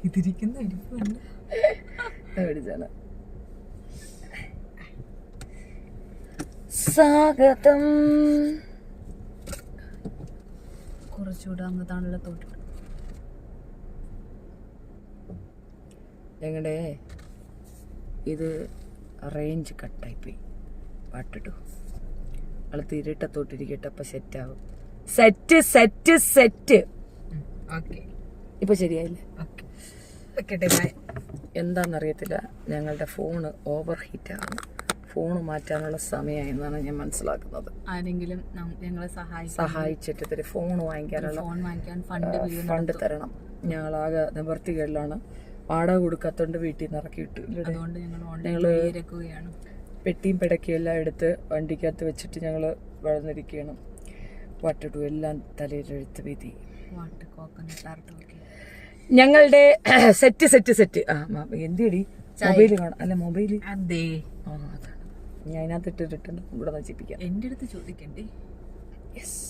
ഇതിരിക്കുന്ന മേടിച്ചാണ്. സ്വാഗതം. കുറച്ചുകൂടെ അങ്ങ് തണലത്തോട്ട് ഞങ്ങളുടെ ഇത് റേഞ്ച് കട്ടായിപ്പോയി. പാട്ടിട്ടു ആള് തിരിട്ടത്തോട്ടിരിക്കട്ടെ. അപ്പൊ സെറ്റാവും. Set set set. ഇപ്പൊ ശരിയായില്ലേ? എന്താണെന്നറിയത്തില്ല, ഞങ്ങളുടെ ഫോണ് ഓവർ ഹീറ്റാണ്. ഫോണ് മാറ്റാനുള്ള സമയമായി എന്നാണ് ഞാൻ മനസ്സിലാക്കുന്നത്. ആരെങ്കിലും ഞങ്ങളെ സഹായിച്ചിട്ട് ഇത്തിരി ഫോൺ വാങ്ങിക്കാനുള്ള ഫണ്ട് തരണം. ഞങ്ങളാകെ നിവർത്തികളിലാണ്. വാടക കൊടുക്കാത്തോണ്ട് വീട്ടിൽ നിന്ന് ഇറക്കി വിട്ടു. ഞങ്ങള് പെട്ടിയും പിടക്കിയും എല്ലാം എടുത്ത് വണ്ടിക്കകത്ത് വെച്ചിട്ട് ഞങ്ങള് വളർന്നിരിക്കുകയാണ്. വട്ടിട്ടു എല്ലാം തലയിലെഴുത്ത് വിധി. ഞങ്ങളുടെ സെറ്റ് സെറ്റ് സെറ്റ്. എന്തിയടി മൊബൈല് കാണാം. അല്ല മൊബൈല് ഞാൻ അതിനകത്ത് ഇട്ടിട്ടുണ്ട്. ഇവിടെ നശിപ്പിക്കാം. എന്റെ അടുത്ത് ചോദിക്കണ്ടേ? യെസ്.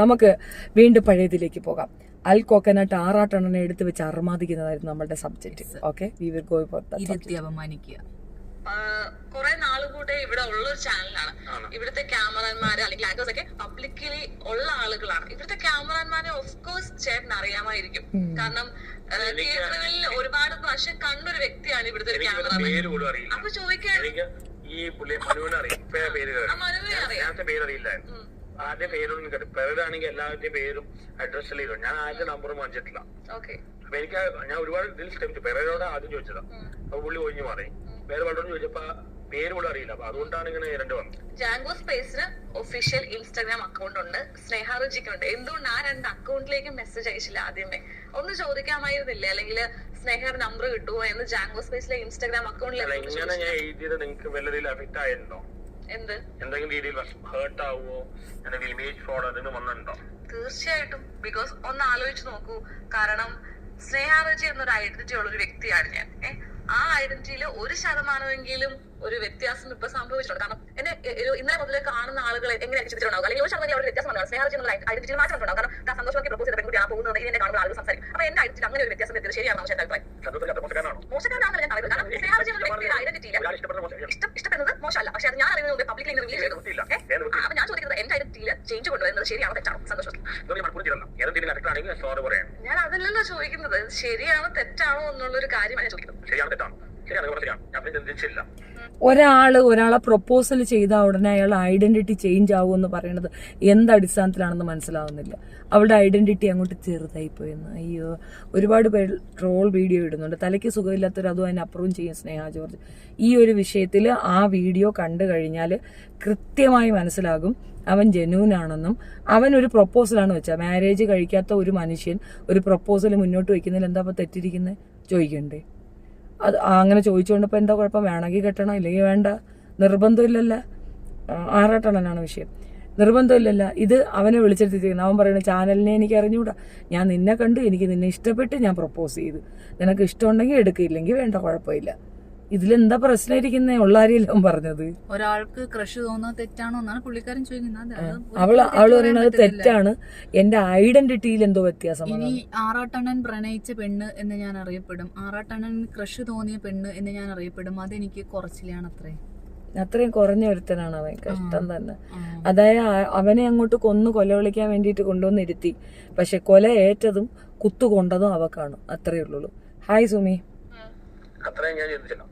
നമുക്ക് വീണ്ടും പഴയതിലേക്ക് പോകാം. അൽ കോക്കനട്ട് ആറാട്ടെണ്ണനെ എടുത്ത് വെച്ച് അർമാദിക്കുന്നതായിരുന്നു നമ്മളുടെ subject. Okay, we will go for that. അപമാനിക്കുക. കുറെ നാളുകൂടെ ഇവിടെ ഉള്ള ഒരു ചാനലാണ്. ഇവിടുത്തെ ക്യാമറമാര് അല്ലെങ്കിൽ ആക്ടേഴ്സ് ഒക്കെ പബ്ലിക്കലി ഉള്ള ആളുകളാണ്. ഇവിടുത്തെ ക്യാമറമാനെ ഓഫ് കോഴ്സ് ചേട്ടൻ അറിയാമായിരിക്കും. കാരണം തിയേറ്ററുകളിൽ ഒരുപാട് പ്രാവശ്യം കണ്ടൊരു വ്യക്തിയാണ് ഇവിടുത്തെ ഒരു ക്യാമറമാൻ. അപ്പൊ ചോദിക്കാൻ ഈ പുള്ളി മനുവിനെ അറിയാം. പേരറിയില്ലായിരുന്നു. ആദ്യം പേരൊന്നും കേട്ടു. പേരാണെങ്കിൽ എല്ലാവരുടെയും പേരും അഡ്രസ് ചെയ്തു. ഞാൻ ആദ്യം നമ്പറും വാങ്ങിച്ചിട്ടില്ല. അപ്പൊ എനിക്ക് ഞാൻ ഒരുപാട് ഇതിൽ ശ്രമിച്ചു. പേരോട് ആദ്യം ചോദിച്ചതാ. അപ്പൊ പുള്ളി ഒഴിഞ്ഞു മാറി. പേര് വളരെ ചോദിച്ചപ്പോ പേര് കൂടെ അറിയില്ല. അപ്പൊ അതുകൊണ്ടാണ് ഇങ്ങനെ രണ്ട് വന്നത്. ജാങ്കോ സ്പേസിന് ഒഫീഷ്യൽ ഇൻസ്റ്റാഗ്രാം അക്കൗണ്ട് ഉണ്ട്, സ്നേഹാറുജിക്കുണ്ട്. എന്തുകൊണ്ട് ആ രണ്ട് അക്കൗണ്ടിലേക്ക് മെസ്സേജ് അയച്ചില്ല ആദ്യമേ? ഒന്ന് ചോദിക്കാമായിരുന്നില്ലേ? അല്ലെങ്കിൽ സ്നേഹയുടെ നമ്പർ കിട്ടുമോ എന്ന് ജാങ്കോ സ്പേസിലെ ഇൻസ്റ്റാഗ്രാം അക്കൗണ്ടിൽ. ഇങ്ങനെ ഞാൻ എഴുതിയത് നിങ്ങൾക്ക് വല്ലതിൽ അഫക്ട് ആയിരുന്നോ? എന്തെങ്കിലും രീതിയിൽ ഹേർട്ട് ആവുമോ? എന്തെങ്കിലും ഇമേജ് ഫ്രോഡ് അതിന് വന്നിട്ടുണ്ടോ? തീർച്ചയായിട്ടും. ബിക്കോസ് ഒന്ന് ആലോചിച്ച് നോക്കൂ. കാരണം സ്നേഹാറുജി എന്നൊരു ഐഡന്റിറ്റി ഉള്ള ഒരു വ്യക്തിയാണ് ഞാൻ. ആ ഐഡന്റിറ്റിയിൽ 1% ഒരു വ്യത്യാസം ഇപ്പൊ സംഭവിച്ചിട്ടുണ്ട്. കാരണം എന്നെ ഇന്നലെ മുതലേ കാണുന്ന ആളുകളെ എങ്ങനെ ചിന്തിച്ചിട്ടുണ്ടാവും? അല്ലെങ്കിൽ 1% അവിടെ വ്യത്യാസം വന്നു. സ്നേഹാറുജി എന്നുള്ള ഐഡന്റിറ്റിയിൽ മാറ്റം ഉണ്ടാവും. കാരണം സന്തോഷമാക്കി പ്രപ്പോസ് ചെയ്ത പെൺകുട്ടിയാണ് പോകുന്നത്. ഇതിനെ കാണുന്ന ആളുകൾ സംസാരിക്കും. അപ്പൊ എന്റെ ഐഡന്റിറ്റി അങ്ങനെ ഒരു വ്യത്യാസം വരുന്നത് ശരിയാണോ? എന്റെ അഭിപ്രായം മോശക്കാരനാണെന്ന് ഞാൻ പറയുന്നത്. കാരണം സ്നേഹാറുജി എന്നുള്ള വ്യക്തിയുടെ ഐഡന്റിറ്റിയിൽ ഇഷ്ടപ്പെടുന്നത് മോശമല്ല. പക്ഷെ അത് ഞാൻ അറിയുന്നത് പബ്ലിക്കലി റിവീൽ ചെയ്തു. അപ്പൊ ഞാൻ ചോദിക്കുന്നത് എന്റെ ഐഡന്റിറ്റിയിൽ ചേഞ്ച് കൊണ്ടുവരുന്നത് ശരിയാണോ തെറ്റാണോ? സന്തോഷം. ഞാൻ അതല്ലല്ലോ ചോദിക്കുന്നത്. ശരിയാണോ തെറ്റാണോ എന്നുള്ളൊരു കാര്യമാണ് ഞാൻ ചോദിക്കുന്നത്. ഒരാളെ പ്രൊപ്പോസൽ ചെയ്ത ഉടനെ അയാൾ ഐഡന്റിറ്റി ചേഞ്ച് ആവുമെന്ന് പറയുന്നത് എന്തടിസ്ഥാനത്തിലാണെന്ന് മനസ്സിലാവുന്നില്ല. അവളുടെ ഐഡന്റിറ്റി അങ്ങോട്ട് ചെറുതായി പോയെന്ന്. അയ്യോ, ഒരുപാട് പേര് ട്രോൾ വീഡിയോ ഇടുന്നുണ്ട്. തലയ്ക്ക് സുഖമില്ലാത്തവർ അതും അതിന് അപ്രൂവ് ചെയ്യും. സ്നേഹ ജോർജ് ഈ ഒരു വിഷയത്തിൽ ആ വീഡിയോ കണ്ടു കഴിഞ്ഞാൽ കൃത്യമായി മനസ്സിലാകും അവൻ ജെന്യൂൻ ആണെന്നും. അവൻ ഒരു പ്രൊപ്പോസലാണ് വെച്ചാൽ മാരേജ് കഴിക്കാത്ത ഒരു മനുഷ്യൻ ഒരു പ്രൊപ്പോസൽ മുന്നോട്ട് വയ്ക്കുന്നതിൽ എന്താ ഇപ്പം തെറ്റിരിക്കുന്നത് ചോദിക്കണ്ടേ? അത് അങ്ങനെ ചോദിച്ചുകൊണ്ടിപ്പോൾ എന്താ കുഴപ്പം? വേണമെങ്കിൽ കെട്ടണം, ഇല്ലെങ്കിൽ വേണ്ട, നിർബന്ധമില്ലല്ല. ആറാട്ടെണ്ണനാണ് വിഷയം. നിർബന്ധമില്ലല്ല. ഇത് അവനെ വിളിച്ചെടുത്തിരിക്കുന്നത്. അവൻ പറയുന്നത് ചാനലിനെ എനിക്ക് അറിഞ്ഞുകൂടാ, ഞാൻ നിന്നെ കണ്ട് എനിക്ക് നിന്നെ ഇഷ്ടപ്പെട്ട് ഞാൻ പ്രൊപ്പോസ് ചെയ്തു, നിനക്ക് ഇഷ്ടമുണ്ടെങ്കിൽ എടുക്കില്ലെങ്കിൽ വേണ്ട, കുഴപ്പമില്ല. ഇതിലെന്താ പ്രശ്നം ഇരിക്കുന്നേ? ഉള്ളാരിയല്ലോ പറഞ്ഞത്. ഒരാൾക്ക് ക്രഷ് തോന്നുന്നത് തെറ്റാണോ എന്നാണ് പുള്ളിക്കാരൻ ചോദിക്കുന്നത്. അവള് പറയുന്നത് തെറ്റാണ്. എന്റെ ഐഡന്റിറ്റിയിൽ എന്തോ വ്യത്യാസം. ഇനി ആറാട്ടണ്ണൻ പ്രണയിച്ച പെണ്ണ് എന്ന് ഞാൻ അറിയപ്പെടും, ആറാട്ടണ്ണൻ ക്രഷ് തോന്നിയ പെണ്ണ് എന്ന് ഞാൻ അറിയപ്പെടും. അതെനിക്ക് കുറച്ചിലാണ്. അത്രയും കുറഞ്ഞ ഒരുത്തനാണ് അവൻ. കഷ്ടം തന്നെ. അതായത് അവനെ അങ്ങോട്ട് കൊലവിളിക്കാൻ വേണ്ടിയിട്ട് കൊണ്ടുവന്നിരുത്തി. പക്ഷെ കൊല ഏറ്റതും കുത്തുകൊണ്ടതും അവക്കാണ്. അത്രയേ ഉള്ളൂ. ഹായ് സുമി. അത്രയും ഞാൻ ചിന്തിച്ചില്ല.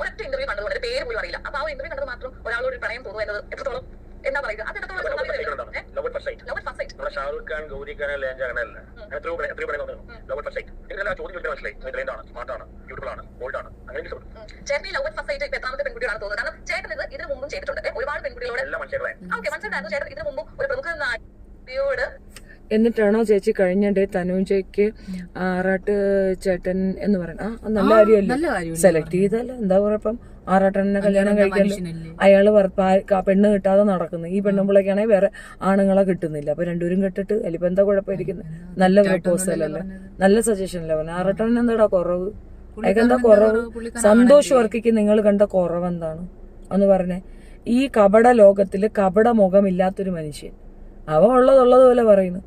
ഒരൊറ്റ ഇന്റർവ്യൂ കണ്ടതുകൊണ്ട് പേര് പോലും അറിയില്ല. അപ്പൊ ആ ഇന്റർവ്യൂ കണ്ടത് മാത്രം ഒരാളോട് പ്രണയം തോന്നുന്നു എന്നത് എത്രത്തോളം എന്താ പറയുക? അത് ഷാറുഖ് ഖാൻ, ഗൗരി ഖാൻ, ലേഞ്ച അങ്ങനെയല്ല. എത്രയോ സ്മാർട്ടാണ്, ബ്യൂട്ടിഫുൾ ആണ്, ബോൾഡ് ആണ്. അങ്ങനെ ചേട്ടൻ ലവ് അറ്റ് ഫസ്റ്റ് സൈറ്റ് ഇപ്പൊ എത്രാമത്തെ പെൺകുട്ടിയാണ് തോന്നുന്നത്? കാരണം ചേട്ടൻ ഇതിന് മുമ്പും ചെയ്തിട്ടുണ്ട്. ഒരുപാട് പെൺകുട്ടികളോട് എല്ലാം മനസ്സിലായിരുന്നു. ചേട്ടൻ ഇതിന് മുമ്പും ഒരു പ്രമുഖ നായികയോട്. എന്നിട്ടാണോ ചേച്ചി കഴിഞ്ഞ ഡേ തനുജയ്ക്ക് ആറാട്ട് ചേട്ടൻ എന്ന് പറയുന്നത് നല്ല കാര്യമല്ലേ? സെലക്ട് ചെയ്തല്ലോ, എന്താ കുഴപ്പം? ആറാട്ടനെ കല്യാണം കഴിക്കാല്ലോ. അയാള് പെണ്ണ് കിട്ടാതെ നടക്കുന്നു. ഈ പെണ്ണുമ്പിളേക്കാണെങ്കിൽ വേറെ ആണുങ്ങളെ കിട്ടുന്നില്ല. അപ്പൊ രണ്ടുപേരും കെട്ടിട്ട് അല്ലിപ്പോ എന്താ കുഴപ്പമിരിക്കുന്നത്? നല്ല പ്രപ്പോസൽ അല്ലേ, നല്ല സജഷൻ അല്ലേ പറഞ്ഞ. ആറാട്ടൻ എന്താടാ കുറവ്? അയാൾക്കെന്താ കുറവ്? സന്തോഷ് വർക്കിക്ക് നിങ്ങൾ കണ്ട കുറവ് എന്താണ് ഒന്ന് പറഞ്ഞേ? ഈ കപട ലോകത്തില് കപട മുഖമില്ലാത്തൊരു മനുഷ്യൻ, അവ ഉള്ളതുപോലെ പറയുന്നു.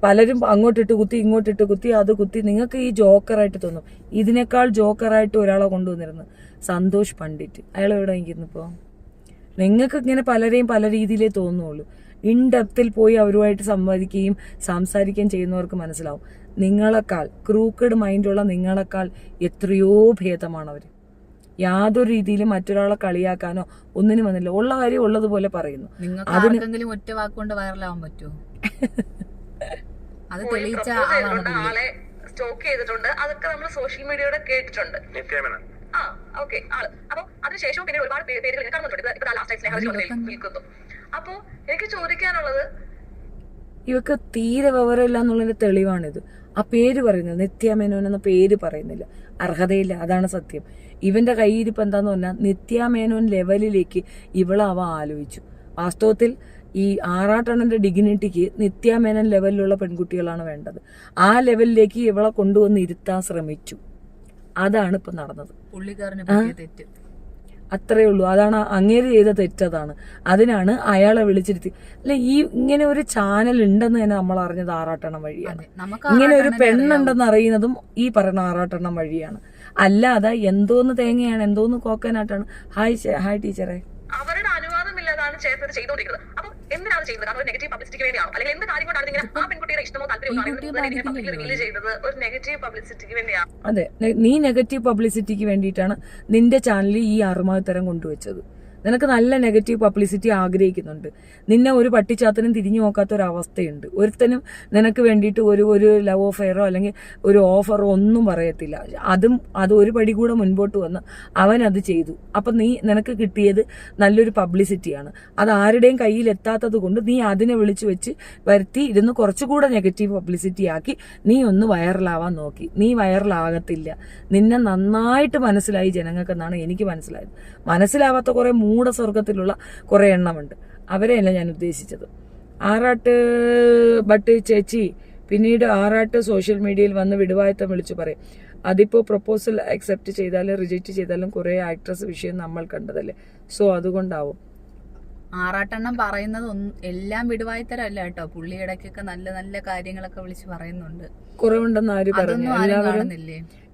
പലരും അങ്ങോട്ടിട്ട് കുത്തി ഇങ്ങോട്ടിട്ട് കുത്തി അത് കുത്തി. നിങ്ങൾക്ക് ഈ ജോക്കറായിട്ട് തോന്നും. ഇതിനേക്കാൾ ജോക്കറായിട്ട് ഒരാളെ കൊണ്ടുവന്നിരുന്നു സന്തോഷ് പണ്ഡിറ്റ്. അയാൾ എവിടെ നിൽക്കുന്നു ഇപ്പോൾ? നിങ്ങൾക്ക് ഇങ്ങനെ പലരെയും പല രീതിയിലേ തോന്നുള്ളൂ. ഇൻ ഡെപ്തിൽ പോയി അവരുമായിട്ട് സംവദിക്കുകയും സംസാരിക്കുകയും ചെയ്യുന്നവർക്ക് മനസ്സിലാവും നിങ്ങളെക്കാൾ ക്രൂക്കഡ് മൈൻഡുള്ള നിങ്ങളെക്കാൾ എത്രയോ ഭേദമാണ് അവർ. യാതൊരു രീതിയിലും മറ്റൊരാളെ കളിയാക്കാനോ ഒന്നിനും വന്നില്ല. ഉള്ള കാര്യം ഉള്ളതുപോലെ പറയുന്നു. നിങ്ങൾക്ക് ഒറ്റ വാക്കുകൊണ്ട് വൈറലാവാൻ പറ്റുമോ? അത് തെളിയിച്ച ആളെ സ്റ്റോക്ക് ചെയ്തിട്ടുണ്ട്. അതൊക്കെ നമ്മൾ സോഷ്യൽ മീഡിയയുടെ കേട്ടിട്ടുണ്ട്. ആ ഓക്കെ ആള്. അപ്പൊ അതിനുശേഷം പിന്നെ ഒരുപാട് പേരുകൾ കാണുന്നുണ്ട്. ഇപ്പൊ ലാസ്റ്റ് സ്നേഹം നിൽക്കുന്നു. അപ്പൊ എനിക്ക് ചോദിക്കാനുള്ളത്, ഇവക്ക് തീരെ വിവരമില്ല എന്നുള്ളതിന്റെ തെളിവാണിത്. ആ പേര് പറയുന്നത് നിത്യ മേനോൻ എന്ന പേര് പറയുന്നില്ല, അർഹതയില്ല. അതാണ് സത്യം. ഇവന്റെ കയ്യിരിപ്പ് എന്താന്ന് പറഞ്ഞാൽ നിത്യ മേനോൻ ലെവലിലേക്ക് ഇവളവ ആലോചിച്ചു. വാസ്തവത്തിൽ ഈ ആറാട്ടണ്ണന്റെ ഡിഗ്നിറ്റിക്ക് നിത്യ മേനോൻ ലെവലിലുള്ള പെൺകുട്ടികളാണ് വേണ്ടത്. ആ ലെവലിലേക്ക് ഇവളെ കൊണ്ടുവന്ന് ഇരുത്താൻ ശ്രമിച്ചു. അതാണ് ഇപ്പൊ നടന്നത്. തെറ്റ് അത്രേ ഉള്ളൂ. അതാണ് അങ്ങേര് ചെയ്ത തെറ്റതാണ്. അതിനാണ് അയാളെ വിളിച്ചിരുത്തി. അല്ല, ഈ ഇങ്ങനെ ഒരു ചാനൽ ഉണ്ടെന്ന് തന്നെ നമ്മൾ അറിഞ്ഞത് ആറാട്ടെണ്ണം വഴിയാണ്. ഇങ്ങനെ ഒരു പെണ്ണുണ്ടെന്ന് അറിയുന്നതും ഈ പറയുന്ന ആറാട്ടെണ്ണം വഴിയാണ്. അല്ലാതെ എന്തോന്ന് തേങ്ങയാണ്, എന്തോന്ന് കോക്കനായിട്ടാണ്. ഹായ് ടീച്ചറെ. അവരുടെ അനുവാദമില്ലാതാണ് ചേർത്തത് ചെയ്തോണ്ടിരിക്കുന്നത്. അപ്പൊ എന്തിനാണ് ചെയ്യുന്നത്? കാരണം ഒരു നെഗറ്റീവ് പബ്ലിസിറ്റിക്ക് വേണ്ടിയാണോ, അല്ലെങ്കിൽ എന്ത് കാര്യം കൊണ്ടാണ് ഇങ്ങനെ ആ പെൺകുട്ടിയുടെ ഇഷ്ടമോ താല്പര്യമോ റിവീൽ ചെയ്തത്? ഒരു നെഗറ്റീവ് പബ്ലിസിറ്റിക്ക് വേണ്ടിയാണ്. അതെ, നീ നെഗറ്റീവ് പബ്ലിസിറ്റിക്ക് വേണ്ടിയിട്ടാണ് നിന്റെ ചാനലിൽ ഈ അറുമാത്തരം കൊണ്ടുവച്ചത്. നിനക്ക് നല്ല നെഗറ്റീവ് പബ്ലിസിറ്റി ആഗ്രഹിക്കുന്നുണ്ട്. നിന്നെ ഒരു പട്ടിച്ചാത്തനും തിരിഞ്ഞു നോക്കാത്ത ഒരവസ്ഥയുണ്ട്. ഒരുത്തനും നിനക്ക് വേണ്ടിയിട്ട് ഒരു ലവ് അഫെയറോ അല്ലെങ്കിൽ ഒരു ഓഫറോ ഒന്നും പറയത്തില്ല. അത് ഒരു പടി കൂടെ മുൻപോട്ട് വന്ന് അവനത് ചെയ്തു. അപ്പം നിനക്ക് കിട്ടിയത് നല്ലൊരു പബ്ലിസിറ്റിയാണ്. അത് ആരുടെയും കയ്യിൽ എത്താത്തത് കൊണ്ട് നീ അതിനെ വിളിച്ചു വെച്ച് വരുത്തി ഇരുന്ന് കുറച്ചുകൂടെ നെഗറ്റീവ് പബ്ലിസിറ്റി ആക്കി നീ ഒന്ന് വൈറലാവാൻ നോക്കി. നീ വൈറലാകത്തില്ല. നിന്നെ നന്നായിട്ട് മനസ്സിലായി ജനങ്ങൾക്കെന്നാണ് എനിക്ക് മനസ്സിലായത്. മനസ്സിലാവാത്ത കുറെ മൂഢസ്വർഗത്തിലുള്ള കുറെ എണ്ണമുണ്ട്. അവരെയല്ല ഞാൻ ഉദ്ദേശിച്ചത്. ബട്ട് ചേച്ചി പിന്നീട് ആറാട്ട് സോഷ്യൽ മീഡിയയിൽ വന്ന് വിടുവായത്തം വിളിച്ചു പറയും. അതിപ്പോ പ്രപ്പോസൽ അക്സെപ്റ്റ് ചെയ്താലും റിജക്റ്റ് ചെയ്താലും കുറെ ആക്ട്രസ് വിഷയം നമ്മൾ കണ്ടതല്ലേ, സോ അതുകൊണ്ടാവും. ആറാട്ടെണ്ണം പറയുന്നത് എല്ലാം വിടുവായത്തരല്ല കേട്ടോ. പുള്ളി ഇടയ്ക്കൊക്കെ നല്ല നല്ല കാര്യങ്ങളൊക്കെ വിളിച്ച് പറയുന്നുണ്ട്. കുറവുണ്ടെന്ന് ആര് പറഞ്ഞു?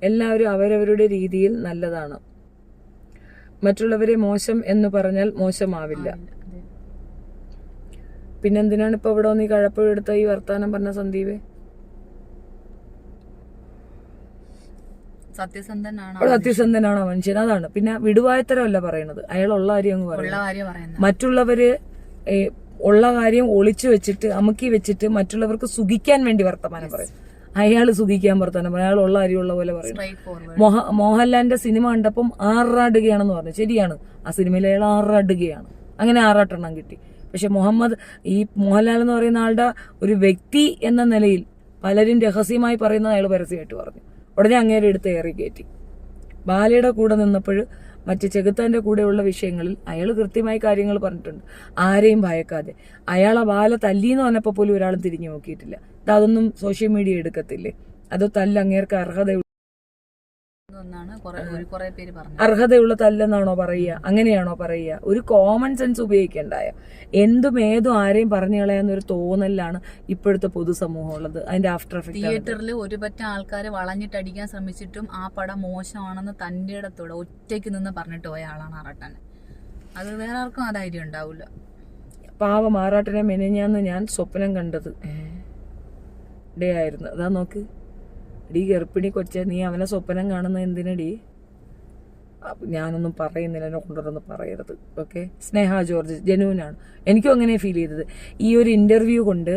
എല്ലാവരും അവരവരുടെ രീതിയിൽ നല്ലതാണ്. മറ്റുള്ളവരെ മോശം എന്ന് പറഞ്ഞാൽ മോശമാവില്ല. പിന്നെന്തിനാണ് ഇപ്പൊ ഇവിടെ നീ കഴപ്പഴെടുത്ത ഈ വർത്താനം പറഞ്ഞ സന്ദീപ്? സത്യസന്ധനാണോ മനുഷ്യൻ? അതാണ്. പിന്നെ വിടുവായത്തരമല്ല പറയണത്. അയാളുള്ള കാര്യം അങ്ങ് പറയുന്നത്. മറ്റുള്ളവര് ഉള്ള കാര്യം ഒളിച്ചു വെച്ചിട്ട് അമുക്കി വെച്ചിട്ട് മറ്റുള്ളവർക്ക് സുഖിക്കാൻ വേണ്ടി വർത്തമാനം പറയും. അയാള് സുഖിക്കാൻ വർത്തമാനം പറയും. അയാളുള്ള കാര്യമുള്ള പോലെ പറയും. മോഹൻലാലിന്റെ സിനിമ കണ്ടപ്പം ആറാടുകയാണെന്ന് പറഞ്ഞു. ശരിയാണ്, ആ സിനിമയിൽ അയാൾ ആറാടുകയാണ്. അങ്ങനെ ആറാട്ടെണ്ണം കിട്ടി. പക്ഷെ മോഹൻലാൽ എന്ന് പറയുന്ന ആളുടെ ഒരു വ്യക്തി എന്ന നിലയിൽ പലരും രഹസ്യമായി പറയുന്നത് അയാൾ പരസ്യമായിട്ട് പറഞ്ഞു. ഉടനെ അങ്ങേരെ എടുത്ത് ഏറി കയറ്റി. ബാലയുടെ കൂടെ നിന്നപ്പോൾ മറ്റ് ചെകുത്താന്റെ കൂടെയുള്ള വിഷയങ്ങളിൽ അയാൾ കൃത്യമായി കാര്യങ്ങൾ പറഞ്ഞിട്ടുണ്ട്. ആരെയും ഭയക്കാതെ. അയാളെ ബാല തല്ലിന്ന് പറഞ്ഞപ്പോൾ പോലും ഒരാളും തിരിഞ്ഞു നോക്കിയിട്ടില്ല. അതൊന്നും സോഷ്യൽ മീഡിയ എടുക്കത്തില്ലേ? അതോ തല്ല് അങ്ങേർക്ക് അർഹതയുള്ള തല്ലെന്നാണോ പറയുക? അങ്ങനെയാണോ പറയുക? ഒരു കോമൺ സെൻസ് ഉപയോഗിക്കണ്ടായ? എന്തും ഏതും ആരെയും പറഞ്ഞു കളയാന്നൊരു തോന്നലാണ് ഇപ്പോഴത്തെ പൊതുസമൂഹം ഉള്ളത്. അതിന്റെ ആഫ്റ്റർ എഫക്ട് തിയേറ്ററിൽ ഒരു പറ്റം ആൾക്കാരെ വളഞ്ഞിട്ടടിക്കാൻ ശ്രമിച്ചിട്ടും ആ പടം മോശമാണെന്ന് തന്റെ ഇടത്തോടെ ഒറ്റയ്ക്ക് നിന്ന് പറഞ്ഞിട്ട് പോയ ആളാണ് ആറാട്ടൻ. അത് വേറെ ആർക്കും ആ ധൈര്യം ഉണ്ടാവില്ല. പാവം ആറാട്ടനെ മെനഞ്ഞാന്ന് ഞാൻ സ്വപ്നം കണ്ടത് ഡേ ആയിരുന്നു. അതാ നോക്ക് ഡി ഗർഭിണി കൊച്ചെ, നീ അവനെ സ്വപ്നം കാണുന്ന എന്തിനടി? ഞാനൊന്നും പറയുന്നില്ല, എന്നെ കൊണ്ടുവരൊന്നും പറയരുത്. ഓക്കെ, സ്നേഹ ജോർജ് ജനുവിനാണ്. എനിക്കും അങ്ങനെ ഫീൽ ചെയ്തത്. ഈ ഒരു ഇന്റർവ്യൂ കൊണ്ട്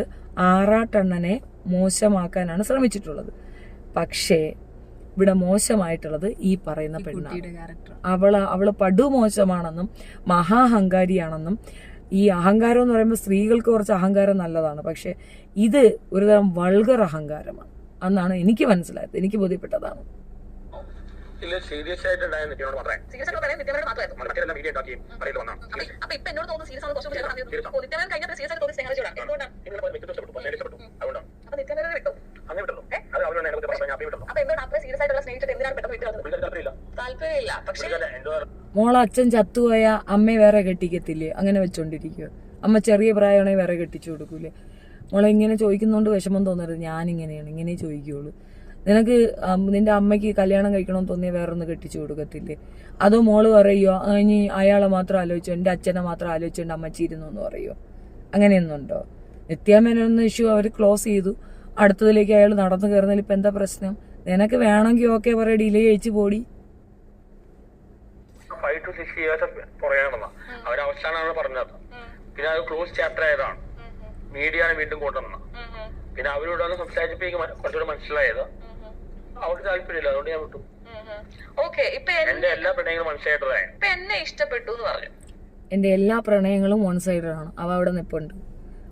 ആറാട്ടണ്ണനെ മോശമാക്കാനാണ് ശ്രമിച്ചിട്ടുള്ളത്. പക്ഷേ ഇവിടെ മോശമായിട്ടുള്ളത് ഈ പറയുന്ന പെണ്ണാണ്. അവള് പടുമോശമാണെന്നും മഹാഹങ്കാരിയാണെന്നും. ഈ അഹങ്കാരം എന്ന് പറയുമ്പോൾ സ്ത്രീകൾക്ക് കുറച്ച് അഹങ്കാരം നല്ലതാണ്, പക്ഷെ ഇത് ഒരുതരം വൾഗർ അഹങ്കാരമാണ് എന്നാണ് എനിക്ക് മനസ്സിലായത്. എനിക്ക് ബോധ്യപ്പെട്ടതാണ്. സീരിയസ് ആയിട്ട് മോളെ അച്ഛൻ ചത്തുപോയ അമ്മയെ വേറെ കെട്ടിക്കത്തില്ലേ? അങ്ങനെ വെച്ചോണ്ടിരിക്കുക. അമ്മ ചെറിയ പ്രായമാണെങ്കിൽ വേറെ കെട്ടിച്ചു കൊടുക്കൂലേ? മോളെ ഇങ്ങനെ ചോദിക്കുന്നതുകൊണ്ട് വിഷമം തോന്നരുത്, ഞാനിങ്ങനെയാണ്, ഇങ്ങനെ ചോദിക്കുകയുള്ളൂ. നിനക്ക് നിന്റെ അമ്മയ്ക്ക് കല്യാണം കഴിക്കണമെന്ന് തോന്നിയാൽ വേറൊന്ന് കെട്ടിച്ചു കൊടുക്കത്തില്ലേ? അതോ മോള് പറയുമോ ഇനി അയാളെ മാത്രം ആലോചിച്ചോ, എൻ്റെ അച്ഛനെ മാത്രം ആലോചിച്ചോണ്ട് അമ്മച്ചി ഇരുന്നു എന്ന് പറയുമോ? അങ്ങനെയൊന്നുണ്ടോ? നിത്യാമേനൊന്ന് ഇഷ്യൂ അവർ ക്ലോസ് ചെയ്തു, അടുത്തതിലേക്ക് അയാൾ നടന്നു കയറുന്നതിൽ ഇപ്പം എന്താ പ്രശ്നം? നിനക്ക് വേണമെങ്കിൽ ഓക്കെ പറയാം, ഡിലേ കഴിച്ച് പോടി. 5 to 6 years പറയണമെന്നാ അവരവസാനമാണ് പറഞ്ഞത്. പിന്നെ അത് ക്ലോസ് ചാപ്റ്റർ ആയതാണ്, മീഡിയയാണ് വീണ്ടും കൊണ്ടുവന്നത്. പിന്നെ അവരോടാണ് സംസാരിച്ചപ്പോ കുറച്ചുകൂടെ മനസ്സിലായത് അവർക്ക് താല്പര്യമില്ല, അതുകൊണ്ട് ഞാൻ വിട്ടു. എന്റെ എല്ലാ പ്രണയങ്ങളും വൺ സൈഡറായി. എന്നെ ഇഷ്ടപ്പെട്ടു എന്ന് പറഞ്ഞു. എന്റെ എല്ലാ പ്രണയങ്ങളും വൺ സൈഡഡ് ആണ്. അവ അവിടെ നിൽപ്പുണ്ട്.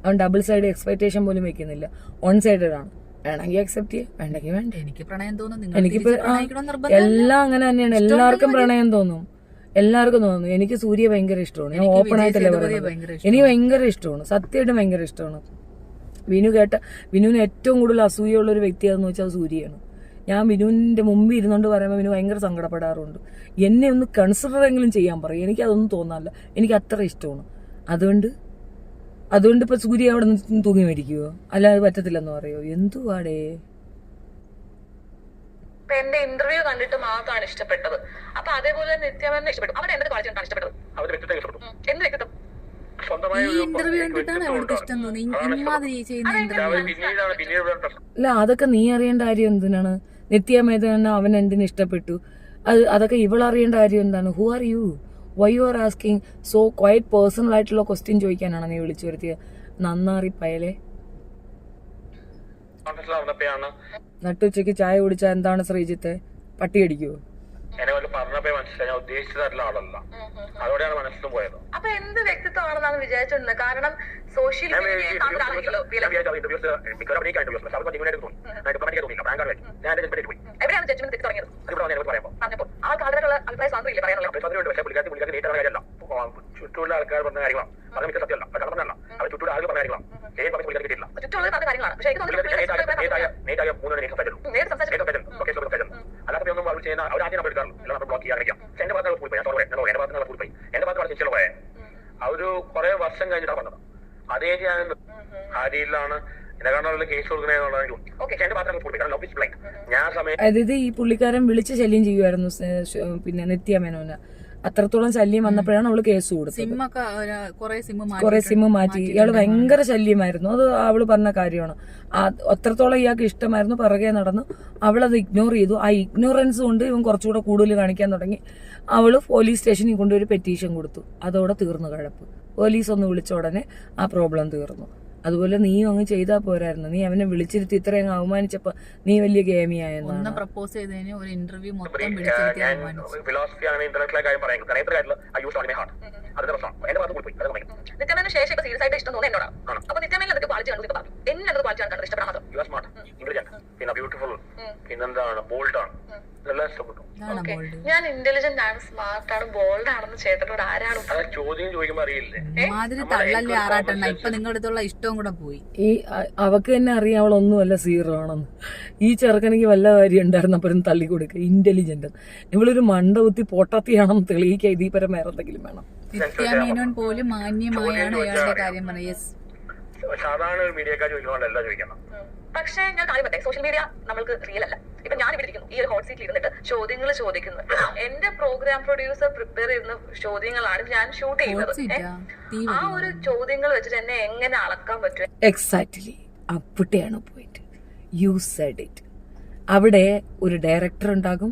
അവൻ ഡബിൾ സൈഡ് എക്സ്പെക്ടേഷൻ പോലും വെക്കുന്നില്ല, വൺ സൈഡഡ് ആണ്. വേണമെങ്കിൽ അക്സെപ്റ്റ് ചെയ്യാം, വേണ്ടെങ്കിൽ വേണ്ട. എനിക്ക് പ്രണയം തോന്നുന്നു, എനിക്കിപ്പോ എല്ലാം അങ്ങനെ തന്നെയാണ്. എല്ലാവർക്കും പ്രണയം തോന്നും, എല്ലാവർക്കും തോന്നുന്നു. എനിക്ക് സൂര്യ ഭയങ്കര ഇഷ്ടമാണ്, ഞാൻ ഓപ്പൺ ആയിട്ടല്ലേ പറയുന്നത്. എനിക്ക് ഭയങ്കര ഇഷ്ടമാണ്, സത്യമായിട്ടും ഭയങ്കര ഇഷ്ടമാണ്. വിനുവിന് ഏറ്റവും കൂടുതൽ അസൂയുള്ള ഒരു വ്യക്തിയാണെന്ന് വെച്ചാൽ സൂര്യയാണ്. ഞാൻ വിനുവിന്റെ മുമ്പിൽ ഇരുന്നുകൊണ്ട് പറയുമ്പോൾ വിനു ഭയങ്കര സങ്കടപ്പെടാറുണ്ട്. എന്നെ ഒന്ന് കൺസിഡർ എങ്കിലും ചെയ്യാൻ പറയും, എനിക്കതൊന്നും തോന്നാറില്ല, എനിക്ക് അത്ര ഇഷ്ടമാണ്. അതുകൊണ്ട് ഇപ്പൊ സൂര്യ അവിടെ നിന്ന് തൂങ്ങി മരിക്കുവോ? അല്ലാതെ പറ്റത്തില്ലെന്ന് പറയോ? എന്തുവാടേ? എന്റെ ഇന്റർവ്യൂ കണ്ടിട്ട് മാത്രമാണ് ഇഷ്ടപ്പെട്ടത്. അപ്പൊ അതേപോലെ നിത്യാമേനെ ഇഷ്ടപ്പെട്ടു. അവരുടെ എന്തൊക്കെ ക്വാളിറ്റി ആണ് ഇഷ്ടപ്പെട്ടത്? എന്ത് വ്യക്തിത്വം? ഈ ഇന്റർവ്യൂ കണ്ടിട്ടാണ് അവൾക്ക് ഇഷ്ടം തോന്നി. ഇമാതിരി ചെയ്യുന്ന ഇന്റർവ്യൂ അല്ല, അതൊക്കെ നീ അറിയേണ്ട കാര്യം എന്തിനാണ്? നിത്യമേതനെ അവൻ എന്തിനു ഇഷ്ടപ്പെട്ടു? അതൊക്കെ ഇവളറിയേണ്ട കാര്യം എന്താണ്? Who are you? Why you are asking so quite personal ആയിട്ടുള്ള ക്വസ്റ്റ്യൻ ചോദിക്കാനാണ് നീ വിളിച്ചു വരുത്തിയത്? നന്നാറി പയലേ. നട്ടുച്ചയ്ക്ക് ചായ കുടിച്ചാൽ എന്താണ് ശ്രീജിത്തെ? പട്ടി അടിക്കുവോ? പറഞ്ഞപ്പോ മനസ്സിലായി ഞാൻ ഉദ്ദേശിച്ചതല്ല ആളല്ല, അതോടെയാണ് മനസ്സിലും പോയത്. അപ്പൊ എന്ത് വ്യക്തിത്വമാണെന്നാണ് വിചാരിച്ചിരുന്നത്? കാരണം സോഷ്യൽ എവിടെയാണ് ജഡ്ജ്മെന്റ് തെറ്റി തുടങ്ങിയത്? പറഞ്ഞപ്പോൾ ആ കാലത്തുള്ള അഭിപ്രായ സ്വാതന്ത്ര്യം ഇല്ലേ പറയാനുള്ള? ചുറ്റുള്ള ആൾക്കാർ പറഞ്ഞ കാര്യങ്ങളാണ്, പറഞ്ഞ മിക്ക സത്യമല്ല, കടന്നല്ല. അവർ ചുറ്റുള്ള ആളുകൾ പറഞ്ഞ കാര്യങ്ങളാണ്, കിട്ടിയില്ല. ചുറ്റുള്ള പറഞ്ഞ കാര്യങ്ങളാണ്. പക്ഷേ അല്ലാത്ത ഒന്നും അവർ ചെയ്യുന്ന അവർ ആദ്യം നമ്മൾ എടുക്കാറുള്ളൂ, എല്ലാം നമ്മൾ ബ്ലോക്ക് ചെയ്യാറില്ല. എന്റെ ഭാഗത്ത് പോയി ഞാൻ എന്റെ ഭാഗത്ത് പോയി എന്റെ ഭാഗത്ത് തിരിച്ചുള്ള പോയെ അവര് കുറെ വർഷം കഴിഞ്ഞിട്ടാണ് പറഞ്ഞത്. അതേ ഞാൻ ആ രീതിയിലാണ് എന്നെ കാണാനുള്ള കേസ് കൊടുക്കണെന്നുള്ളതെങ്കിലും എന്റെ ഭാഗത്ത് പോയി ഞാൻ സമയം. അതായത് ഈ പുള്ളിക്കാരൻ വിളിച്ച് ശല്യം ചെയ്യുമായിരുന്നു പിന്നെ നിത്യമേനോനെ. അത്രത്തോളം ശല്യം വന്നപ്പോഴാണ് അവള് കേസ് കൊടുത്തത്. കുറെ സിമ്മ് മാറ്റി. ഇയാള് ഭയങ്കര ശല്യമായിരുന്നു, അത് അവള് പറഞ്ഞ കാര്യമാണ്. അത്രത്തോളം ഇയാൾക്ക് ഇഷ്ടമായിരുന്നു, പിറകെ നടന്നു. അവളത് ഇഗ്നോർ ചെയ്തു. ആ ഇഗ്നോറൻസ് കൊണ്ട് ഇവൻ കുറച്ചുകൂടെ കൂടുതൽ കാണിക്കാൻ തുടങ്ങി. അവള് പോലീസ് സ്റ്റേഷനിൽ കൊണ്ടൊരു പെറ്റീഷൻ കൊടുത്തു. അതോടെ തീർന്നു കഴപ്പ്. പോലീസ് ഒന്ന് വിളിച്ച ഉടനെ ആ പ്രോബ്ലം തീർന്നു. അതുപോലെ നീ അങ്ങ് ചെയ്താൽ പോരായിരുന്നു. നീ അവനെ വിളിച്ചിരുത്തി ഇത്രയും അവമാനിച്ചപ്പോ നീ വലിയ ഗേമിയായെന്നാണ്. പ്രപ്പോസ് ചെയ്തതിന് ഒരു ഇന്റർവ്യൂ മൊത്തം ഫിലോസഫിയാണ് ഇന്റർനാഷണൽ കാര്യം നിത്യമേനു ശേഷം ഇപ്പൊ സീരിയസ് ആയിട്ട് ഇഷ്ടം തോന്നുന്നു എന്നോടാണ്. അപ്പൊ നിത്യമേനിൽ എന്തൊക്കെ ക്വാളിറ്റി കണ്ടു? എന്നെ എന്തൊക്കെ ക്വാളിറ്റി ആണ് ഇഷ്ടപ്പെടാൻ മാത്രം? പിന്നെ ബ്യൂട്ടിഫുൾ, പിന്നെന്താണ് ബോൾഡ് ആണ്, ഇതെല്ലാം ഇഷ്ടപ്പെട്ടു. ഞാൻ ഇന്റലിജന്റ് ആണ്, സ്മാർട്ട് ആണ്, ബോൾഡ് ആണെന്ന് ചേട്ടനോട് ആരാണ് ചോദ്യം ചോദിക്കുമ്പോ അറിയില്ലേ? തള്ളല്ലേ ആറാട്ടെണ്ണ. ഇപ്പൊ നിങ്ങളുടെ അടുത്തുള്ള ഇഷ്ടവും കൂടെ പോയി. ഈ അവക്ക് തന്നെ അറിയാം അവളൊന്നുമല്ല സീറോ ആണെന്ന്. ഈ ചെറുക്കനെങ്കിൽ വല്ല കാര്യം ഉണ്ടായിരുന്നപ്പോഴും തള്ളി കൊടുക്കുക ഇന്റലിജന്റ്. ഇവളൊരു മണ്ടകുത്തി പൊട്ടത്തിയാണെന്ന് തെളിയിക്കുക. ഇതീ പരം വേറെ എന്തെങ്കിലും വേണം. നിത്യമേനോൻ പോലും മാന്യമായാണ് അയാളുടെ കാര്യം പറഞ്ഞത്. സാധാരണ ഒരു മീഡിയക്കാർ ചോദിക്കണമല്ല ചോദിക്കണം. പക്ഷേ ഞാൻ കാര്യം പറ്റേ, സോഷ്യൽ മീഡിയ നമ്മൾക്ക് റിയൽ അല്ല. ഇപ്പൊ ഞാൻ ഇവിടെ ഇരിക്കുന്നു, ഈ ഒരു ഹോട്ട് സീറ്റിൽ ഇരുന്നിട്ട് ചോദ്യങ്ങൾ ചോദിക്കുന്നത് എന്റെ പ്രോഗ്രാം പ്രൊഡ്യൂസർ പ്രിപ്പയർ ചെയ്യുന്ന ചോദ്യങ്ങളാണ് ഞാൻ ഷൂട്ട് ചെയ്യുന്നത്. ആ ഒരു ചോദ്യങ്ങൾ വെച്ചിട്ട് എന്നെ എങ്ങനെ അളക്കാൻ പറ്റും? എക്സാക്ട്ലി അപ്പുട്ടിയാണ് പോയിട്ട്. You said it. അവിടെ ഒരു ഡയറക്ടർ ഉണ്ടാകും,